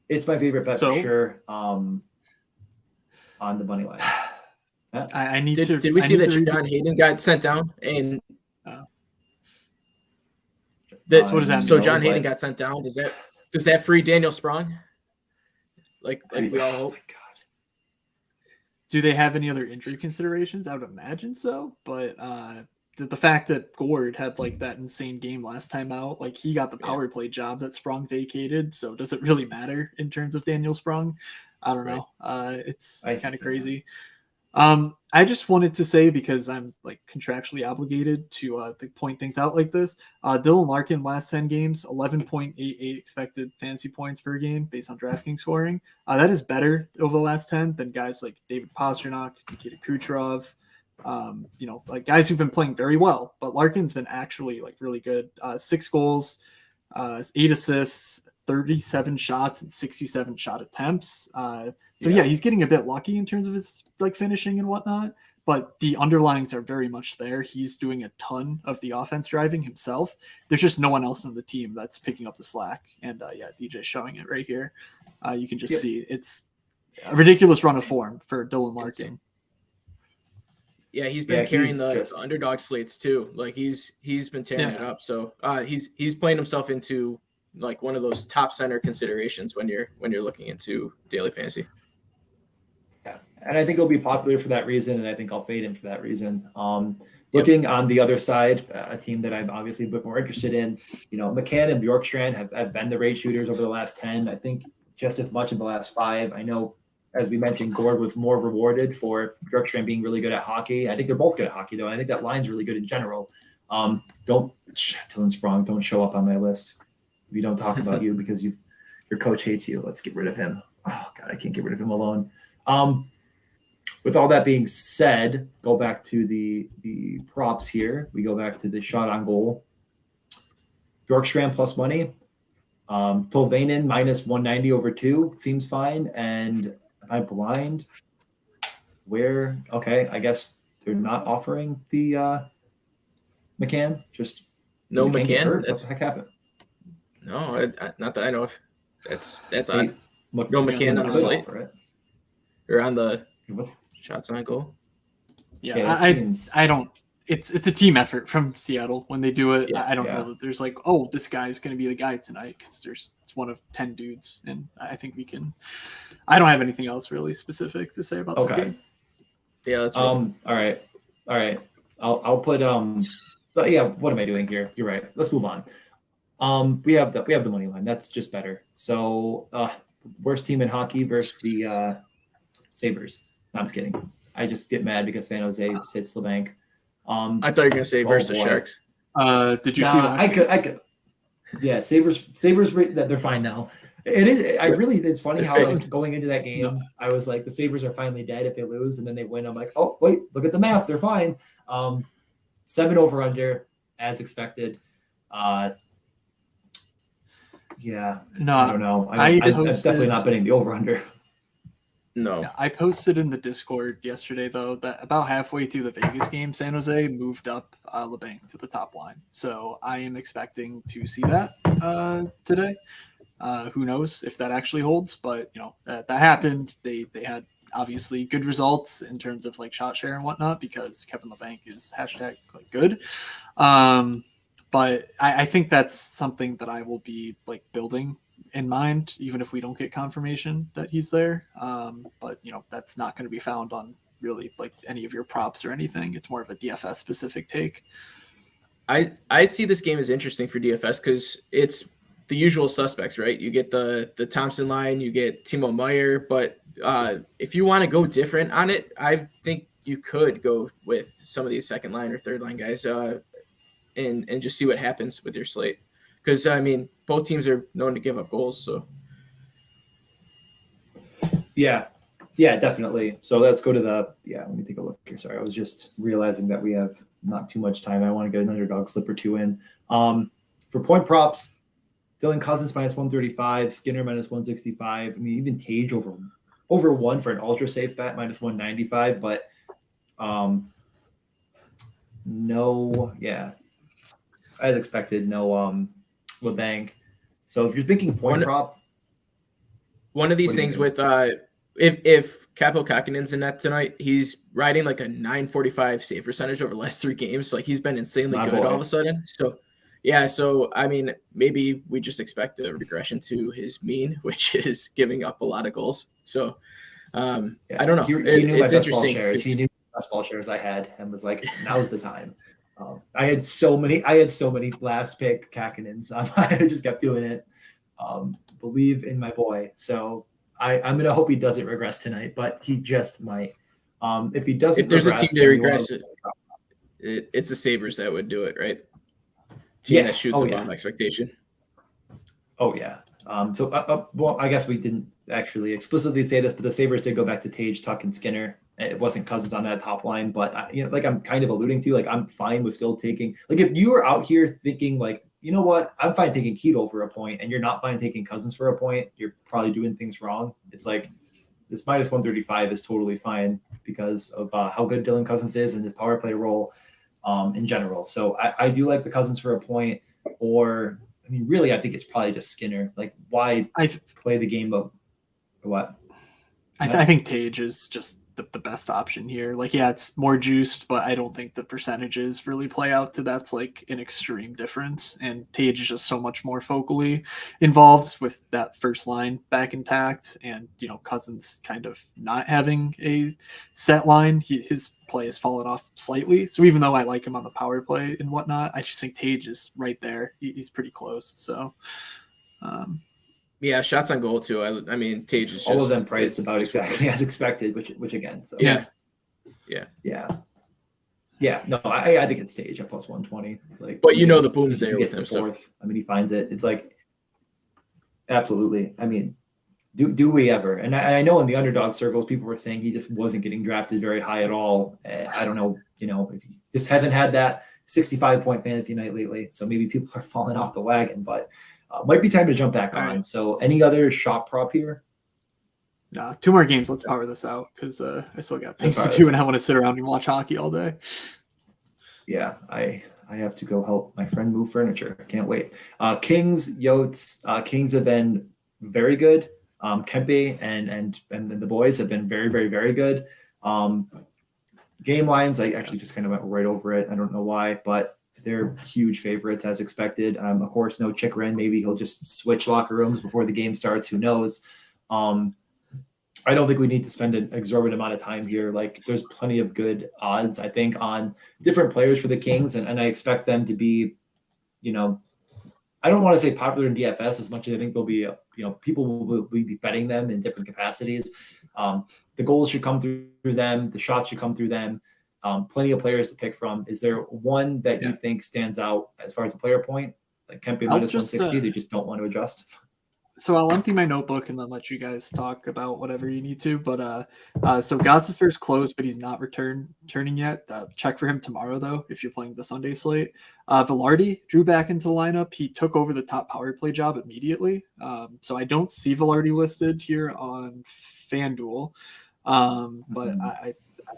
it's my favorite bet for sure. On the money line. I need to. Did we see that John Hayden got sent down? And what does that mean? So John Hayden got sent down. Does that free Daniel Sprong? Like we all hope. Do they have any other injury considerations? I would imagine so, but the fact that Gord had like that insane game last time out, like he got the power play job that Sprong vacated. So does it really matter in terms of Daniel Sprong? I don't know. It's kind of crazy. I just wanted to say, because I'm like contractually obligated to point things out like this. Dylan Larkin last 10 games, 11.88 expected fantasy points per game based on DraftKings scoring. That is better over the last 10 than guys like David Pastrnak, Nikita Kucherov, like guys who've been playing very well. But Larkin's been actually like really good. 6 goals, 8 assists, 37 shots and 67 shot attempts. He's getting a bit lucky in terms of his like finishing and whatnot, but the underlyings are very much there. He's doing a ton of the offense driving himself. There's just no one else on the team that's picking up the slack. And DJ's showing it right here. You can just see it's a ridiculous run of form for Dylan Larkin. Yeah, he's been carrying the underdog slates too. Like he's been tearing it up. So he's playing himself into like one of those top center considerations when you're looking into daily fantasy. Yeah, and I think he'll be popular for that reason, and I think I'll fade him for that reason. Looking on the other side, a team that I'm obviously a bit more interested in, McCann and Bjorkstrand have been the rate shooters over the last 10. I think just as much in the last 5. I know, as we mentioned, Gord was more rewarded for Bjorkstrand being really good at hockey. I think they're both good at hockey, though. I think that line's really good in general. Dylan Sprong, don't show up on my list. We don't talk about you because your coach hates you. Let's get rid of him. Oh, God, I can't get rid of him alone. With all that being said, go back to the props here. We go back to the shot on goal. Bjorkstrand plus money. Tolvanen minus 190 over 2 seems fine. And if I'm blind, okay, I guess they're not offering the McCann. Just no McCann. What the heck happened? No, not that I know of. That's odd. No McCann on the slate or on the shots on goal. Yeah, I don't. It's a team effort from Seattle when they do it. I don't know that there's like, oh, this guy's going to be the guy tonight, because it's one of 10 dudes, and I think we can. I don't have anything else really specific to say about this game. Yeah, that's all right. I'll put But yeah, what am I doing here? You're right. Let's move on. We have the money line. That's just better. So worst team in hockey versus the Sabres. No, I'm just kidding. I just get mad because San Jose sits Labanc. I thought you were gonna say versus the Sharks. Did you see that? I could. Yeah, Sabres. They're fine now. It is. It's funny how like going into that game, I was like, the Sabres are finally dead if they lose, and then they win. I'm like, oh wait, look at the math. They're fine. 7 over under as expected. Yeah. No, I don't know. I'm definitely not betting the over under. No. Yeah, I posted in the Discord yesterday, though, that about halfway through the Vegas game, San Jose moved up Labanc to the top line. So I am expecting to see that today. Who knows if that actually holds, but that happened. They had obviously good results in terms of like shot share and whatnot, because Kevin Labanc is hashtag like good. But I think that's something that I will be like building in mind, even if we don't get confirmation that he's there. But that's not going to be found on really like any of your props or anything. It's more of a DFS specific take. I see this game as interesting for DFS because it's the usual suspects, right? You get the Thompson line, you get Timo Meier, but if you want to go different on it, I think you could go with some of these second line or third line guys and just see what happens with your slate. Because, I mean, both teams are known to give up goals, so. Yeah, definitely. So let's go to let me take a look here. Sorry, I was just realizing that we have not too much time. I want to get an underdog slip or two in. For point props, Dylan Cousins minus 135, Skinner minus 165. I mean, even Tage over 1 for an ultra safe bet, minus 195. But as expected, no Labanc. So if you're thinking prop, one of these things with if Capo Kakinen's in net tonight, he's riding like a 945 save percentage over the last 3 games. Like he's been insanely good all of a sudden. So yeah, so I mean, maybe we just expect a regression to his mean, which is giving up a lot of goals. So I don't know. He knew my best ball shares. He knew the best ball shares I had and was like, now's the time. I had so many last pick Kakinens. I just kept doing it. Believe in my boy. So I'm gonna hope he doesn't regress tonight, but he just might. If he doesn't, if there's a team that regress, it's the Sabres that would do it, right? Team that shoots above expectation. Oh yeah. Well, I guess we didn't actually explicitly say this, but the Sabres did go back to Tage, Tuck, and Skinner. It wasn't Cousins on that top line, but like I'm kind of alluding to, like I'm fine with still taking. Like if you were out here thinking like, you know what, I'm fine taking Keto for a point, and you're not fine taking Cousins for a point, you're probably doing things wrong. It's like this minus 135 is totally fine because of how good Dylan Cousins is and his power play role in general. So I do like the Cousins for a point, or I mean, really, I think it's probably just Skinner. Like, why play the game of what? I think Tage is just the best option here. Like, yeah, it's more juiced, but I don't think the percentages really play out to that's like an extreme difference. And Tage is just so much more focally involved with that first line back intact, and Cousins kind of not having a set line. His play has fallen off slightly. So even though I like him on the power play and whatnot, I just think Tage is right there. He's pretty close. So Yeah, shots on goal too. I mean, Tage is just all of them priced about exactly as expected, which again, so yeah. No, I think it's Tage at plus 120. Like, but the boom's there with him. Fourth. I mean, he finds it. It's like absolutely. I mean, do we ever? And I know in the underdog circles, people were saying he just wasn't getting drafted very high at all. I don't know, if he just hasn't had that 65-point fantasy night lately. So maybe people are falling off the wagon, but might be time to jump back on. Right. So any other shot prop here? Nah, 2 more games. Let's power this out because I still got things to do and I want to sit around and watch hockey all day. Yeah, I have to go help my friend move furniture. I can't wait. Kings, Yotes. Kings have been very good. Kempe and the boys have been very, very, very good. Game lines, I actually just kind of went right over it. I don't know why, but they're huge favorites as expected. Of course, no Chikrin. Maybe he'll just switch locker rooms before the game starts. Who knows? I don't think we need to spend an exorbitant amount of time here. Like, there's plenty of good odds, I think, on different players for the Kings, and I expect them to be, I don't want to say popular in DFS as much as I think they'll be, people will be betting them in different capacities. The goals should come through them. The shots should come through them. Plenty of players to pick from. Is there one that you think stands out as far as a player point? Like Kempe minus 160, they just don't want to adjust. So I'll empty my notebook and then let you guys talk about whatever you need to. But so Gostisbehere's closed, but he's not returning yet. Check for him tomorrow, though, if you're playing the Sunday slate. Velarde drew back into the lineup. He took over the top power play job immediately. So I don't see Velarde listed here on FanDuel. But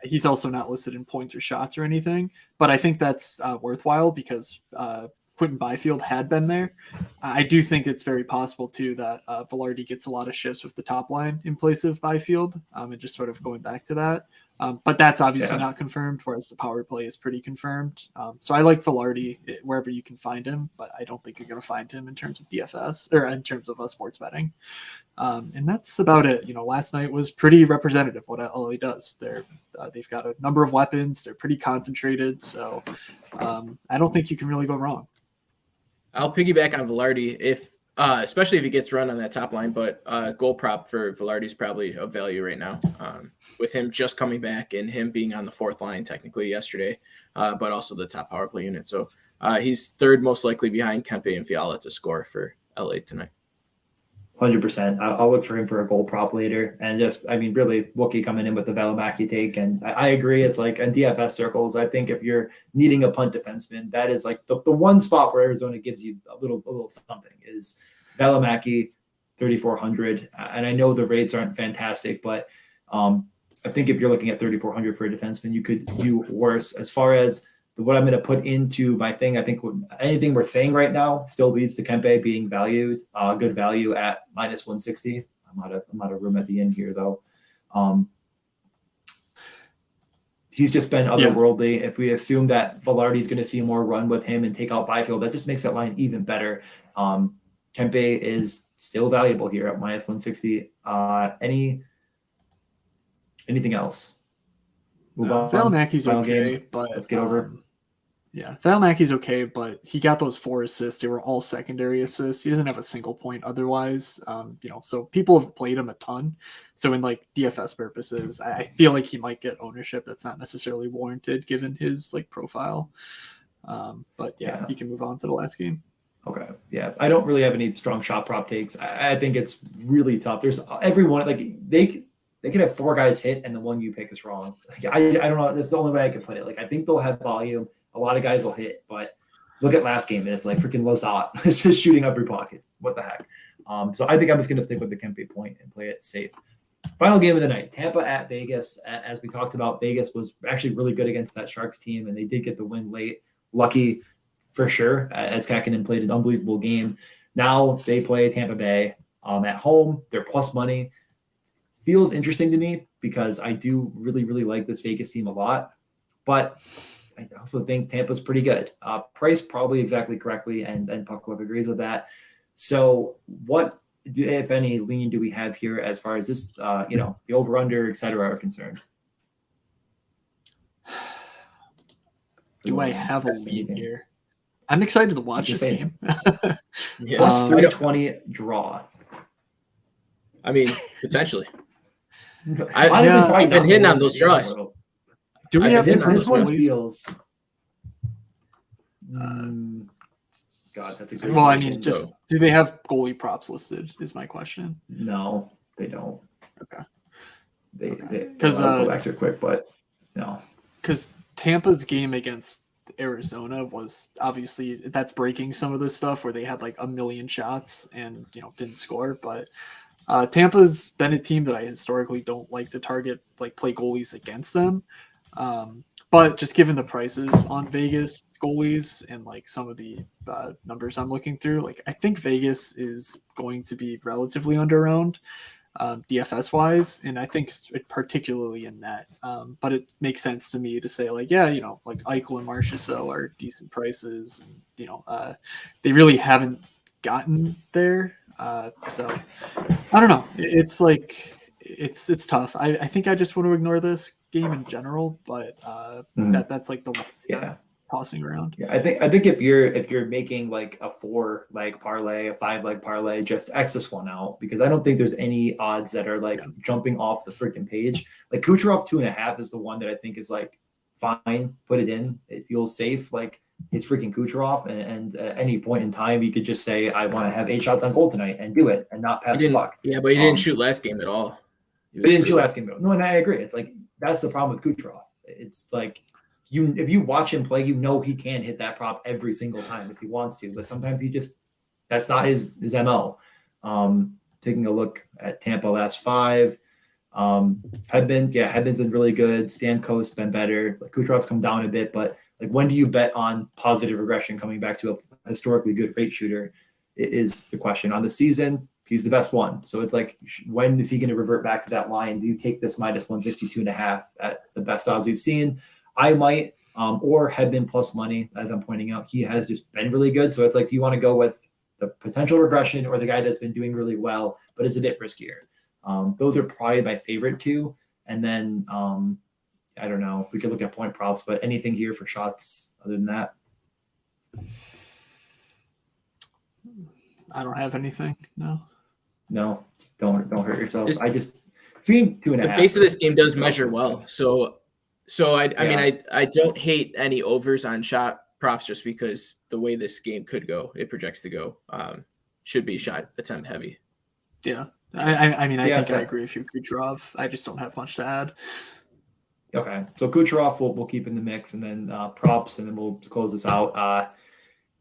he's also not listed in points or shots or anything. But I think that's worthwhile because Quentin Byfield had been there. I do think it's very possible, too, that Velarde gets a lot of shifts with the top line in place of Byfield, and just sort of going back to that. But that's obviously not confirmed, whereas the power play is pretty confirmed. So I like Velarde wherever you can find him, but I don't think you're going to find him in terms of DFS or in terms of sports betting. And that's about it. Last night was pretty representative what LA does. They've got a number of weapons. They're pretty concentrated. So I don't think you can really go wrong. I'll piggyback on Velarde especially if he gets run on that top line, but goal prop for Velarde is probably of value right now. With him just coming back and him being on the fourth line technically yesterday, but also the top power play unit. So he's third most likely behind Kempe and Fiala to score for LA tonight. 100%. I'll look for him for a goal prop later. And really Wookie coming in with the Valimaki take. And I agree. It's like in DFS circles, I think if you're needing a punt defenseman, that is like the one spot where Arizona gives you a little something is Valimaki, 3,400. And I know the rates aren't fantastic, but I think if you're looking at 3,400 for a defenseman, you could do worse. As far as what I'm going to put into my thing, I think anything we're saying right now still leads to Kempe being valued, good value at minus 160. I'm out of room at the end here, though. He's just been otherworldly. If we assume that Velarde's going to see more run with him and take out Byfield, that just makes that line even better. Kempe is still valuable here at minus 160. Anything else? Move on. Valimaki's okay, but let's get over. Yeah, Valimaki's okay, but he got those 4 assists. They were all secondary assists. He doesn't have a single point otherwise. So people have played him a ton. So in DFS purposes, I feel like he might get ownership that's not necessarily warranted given his profile. But you can move on to the last game. Okay. Yeah. I don't really have any strong shot prop takes. I think it's really tough. There's everyone they could have 4 guys hit and the one you pick is wrong. I don't know. That's the only way I can put it. I think they'll have volume. A lot of guys will hit, but look at last game and it's like freaking Lazat. It's just shooting every pocket. What the heck? So I think I'm just going to stick with the Kempe point and play it safe. Final game of the night, Tampa at Vegas. As we talked about, Vegas was actually really good against that Sharks team, and they did get the win late. Lucky for sure, as Kakinen played an unbelievable game. Now they play Tampa Bay at home. They're plus money. Feels interesting to me because I do really, really like this Vegas team a lot. But I also think Tampa's pretty good. Priced probably exactly correctly, and PuckLuck agrees with that. So what, if any, lean do we have here as far as this, the over-under, et cetera, are concerned? Do I have a lean here? I'm excited to watch this game. Plus 320 draw. I mean, potentially. Honestly, I've been hitting on those draws. Do we have this one goalies? feels? God, that's a good. Well, I mean, just do they have goalie props listed? Is my question. No, they don't. Okay. Because I'll go back to it quick, but no. Because Tampa's game against Arizona was obviously that's breaking some of this stuff where they had like a million shots and didn't score, but Tampa's been a team that I historically don't like to target, like play goalies against them. But just given the prices on Vegas goalies and like some of the numbers I'm looking through, like I think Vegas is going to be relatively underowned DFS wise, and I think particularly in net. But it makes sense to me to say like, yeah, like Eichel and Marchessault are decent prices. And, they really haven't gotten there. So I don't know. It's like it's tough. I think I just want to ignore this game in general, but that's like the tossing around. Yeah, I think if you're making like a 4-leg parlay, a 5-leg parlay, just X this one out, because I don't think there's any odds that are like jumping off the freaking page. Like Kucherov 2.5 is the one that I think is like fine. Put it in. It feels safe. Like it's freaking Kucherov, and at any point in time, you could just say, I want to have 8 shots on goal tonight and do it and not pass the puck. Yeah, but he didn't shoot last game at all. He didn't shoot last game at all. No, and I agree. It's like that's the problem with Kucherov. It's like if you watch him play, he can hit that prop every single time if he wants to, but sometimes that's not his MO. Taking a look at Tampa last 5. Hedman's been really good. Stamkos's been better. Like Kucherov's come down a bit, but like when do you bet on positive regression coming back to a historically good rate shooter is the question. On the season, he's the best one. So it's like, when is he going to revert back to that line? Do you take this minus 162.5 at the best odds we've seen? I might, or Hedman plus money, as I'm pointing out. He has just been really good. So it's like, do you want to go with the potential regression or the guy that's been doing really well, but it's a bit riskier? Those are probably my favorite 2. And then, I don't know, we could look at point props, but anything here for shots other than that? I don't have anything. No, don't hurt yourself. I just seeing 2.5. The base of this game does measure well. So I mean, I don't hate any overs on shot props just because the way this game could go, it projects to go, should be shot attempt heavy. Yeah. I mean, I think I agree with you, Kucherov. I just don't have much to add. Okay. So Kucherov we'll keep in the mix, and then props, and then we'll close this out. I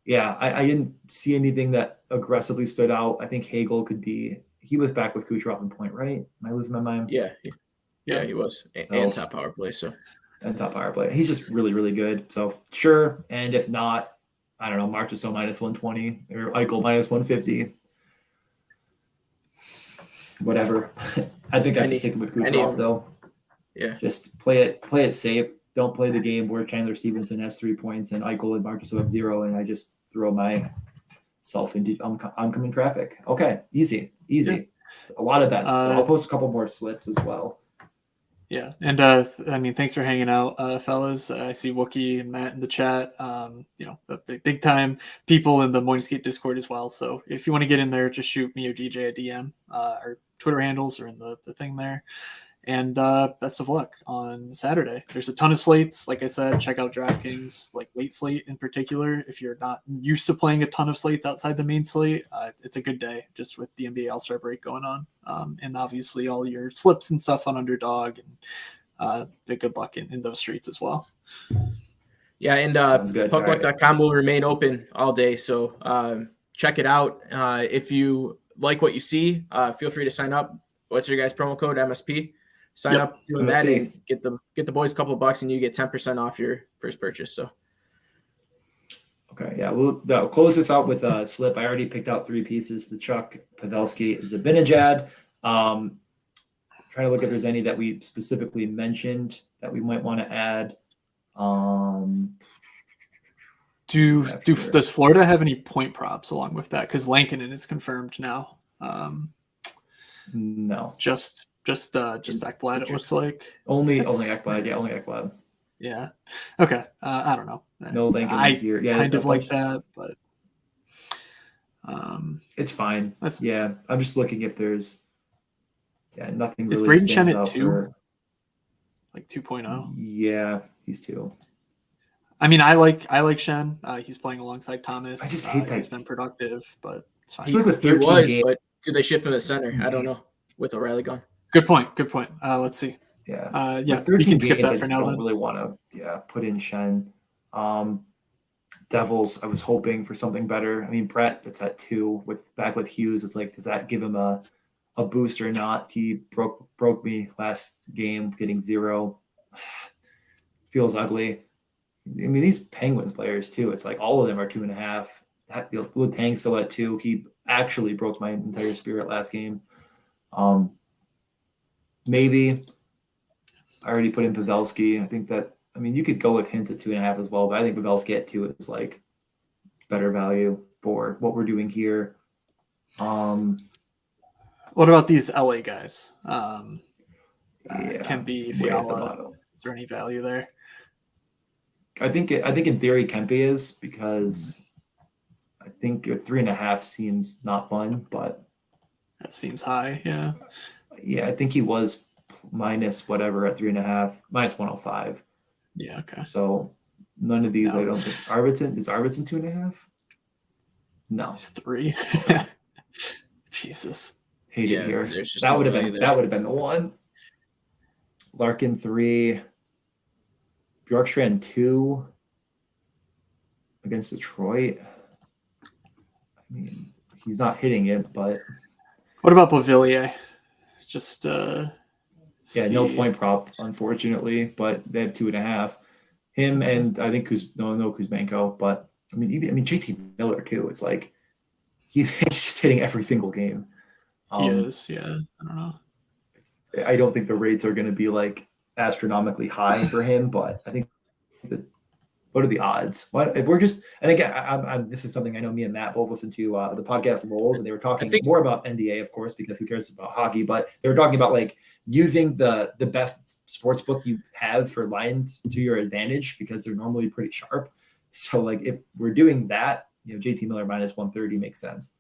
didn't see anything that aggressively stood out. I think Hagel he was back with Kucherov in point, right? Am I losing my mind? Yeah, he was. And top power play. And top power play. He's just really, really good. So sure. And if not, I don't know, Marchessault minus 120 or Eichel minus 150. Whatever. I think I'm just sticking with Kucherov though. Yeah. Just play it safe. Don't play the game where Chandler Stevenson has 3 points and Eichel and Marchessault have 0, and I just throw myself into oncoming traffic. Okay, easy. Yeah. A lot of bets. So I'll post a couple more slips as well. Yeah, and I mean, thanks for hanging out, fellas. I see Wookie and Matt in the chat. Big time people in the Morning Skate Discord as well. So if you want to get in there, just shoot me or DJ a DM. Our Twitter handles are in the thing there. And best of luck on Saturday. There's a ton of slates. Like I said, check out DraftKings, like late slate in particular. If you're not used to playing a ton of slates outside the main slate, it's a good day just with the NBA All-Star break going on. And obviously all your slips and stuff on Underdog, and good luck in those streets as well. Yeah, and PuckLuck.com will remain open all day. So check it out. If you like what you see, feel free to sign up. What's your guys' promo code? MSP. Sign up doing that and get the boys a couple bucks, and you get 10% off your first purchase. So, okay, yeah, we'll close this out with a slip. I already picked out 3 pieces. The Chuck Pavelski is a Binajad. Trying to look if there's any that we specifically mentioned that we might want to add. Does Florida have any point props along with that? Because Lankinen is confirmed now. No, just Ekblad, it looks like. Only Ekblad. Yeah, only Ekblad. Yeah. Okay. I don't know. No Lankinen here. Yeah, kind of like that, but it's fine. I'm just looking if there's Yeah, nothing Is really Braden Shen stands at out 2? Like 2.0? Yeah, he's 2. I mean, I like Shen. He's playing alongside Thomas. I just hate that. He's been productive, but it's fine. He was, but do they shift him to center? I don't know with O'Reilly gone. Good point. Let's see. Yeah. Yeah, with 13 we can skip games, that I for just now. don't Then. really want to put in Shen. Devils, I was hoping for something better. I mean, Brett, that's at 2 back with Hughes. It's like, does that give him a boost or not? He broke me last game, getting 0. Feels ugly. I mean, these Penguins players too. It's like all of them are 2.5. Letang's still at 2. He actually broke my entire spirit last game. Maybe I already put in Pavelski. I think that. I mean, you could go with Hintz at 2.5 as well, but I think Pavelski at 2 is like better value for what we're doing here. What about these LA guys? Kempe, Fiala. Is there any value there? I think in theory Kempe is, because I think your 3.5 seems not fun, but that seems high. Yeah. Yeah, I think he was minus whatever at 3.5, minus 105. Yeah. Okay. So none of these, I don't think. Arvidsson is 2.5. No, he's 3. Jesus. Hate it here. That would have been the one. Larkin 3. Bjorkstrand 2 against Detroit. I mean, he's not hitting it, but what about Beauvillier? Just no point prop, unfortunately, but they have 2.5. Him and I think Kuzmenko, but I mean JT Miller too. It's like he's just hitting every single game. He is, yeah. I don't know. I don't think the rates are going to be like astronomically high for him, but I think what are the odds? What if we're just, and again, I'm this is something I know me and Matt both listened to the podcast Rolls, and they were talking more about NBA, of course, because who cares about hockey, but they were talking about like using the best sports book you have for lines to your advantage, because they're normally pretty sharp. So like if we're doing that, JT Miller minus 130 makes sense.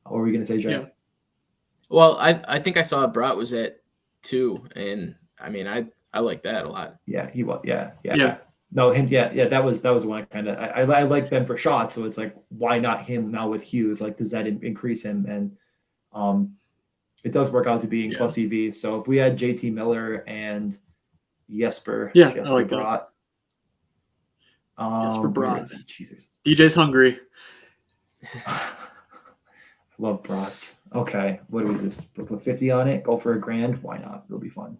What were we going to say, Jay? Yeah. Well, I think I saw Brat was at 2, and I mean I like that a lot. Yeah, he was. Yeah. No, him. Yeah. That was the one I like them for shots. So it's like, why not him now with Hughes? Like, does that increase him? And it does work out to being plus EV. So if we had JT Miller and Jesper, I like Brat. Jesper Brat. Jesus. DJ's hungry. Love Brats. Okay, what do we just put 50 on it? Go for $1,000? Why not? It'll be fun.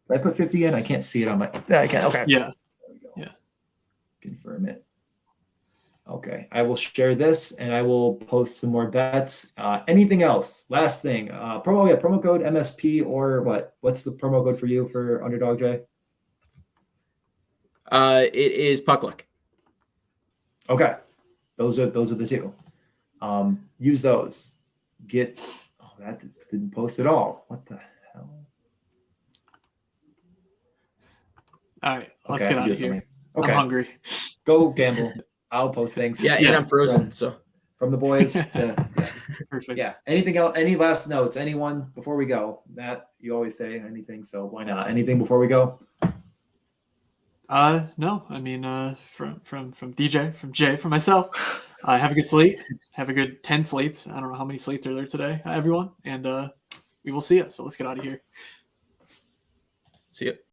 Did I put 50 in? I can't see it on my. Yeah, I can. Okay. Yeah. There we go. Yeah. Confirm it. Okay, I will share this and I will post some more bets. Anything else? Last thing. Promo code MSP or what? What's the promo code for you for Underdog, Jay? It is PuckLuck. Okay, those are the two. Use those. That didn't post at all. What the hell? All right, let's get out of here. Okay. I'm hungry. Go gamble. I'll post things. Yeah, and I'm frozen. From the boys to Perfect. Yeah. Anything else? Any last notes? Anyone before we go? Matt, you always say anything, so why not? Anything before we go? No. I mean, from DJ, from Jay, from myself. Have a good slate. Have a good 10 slates. I don't know how many slates are there today, everyone. And we will see you. So let's get out of here. See you.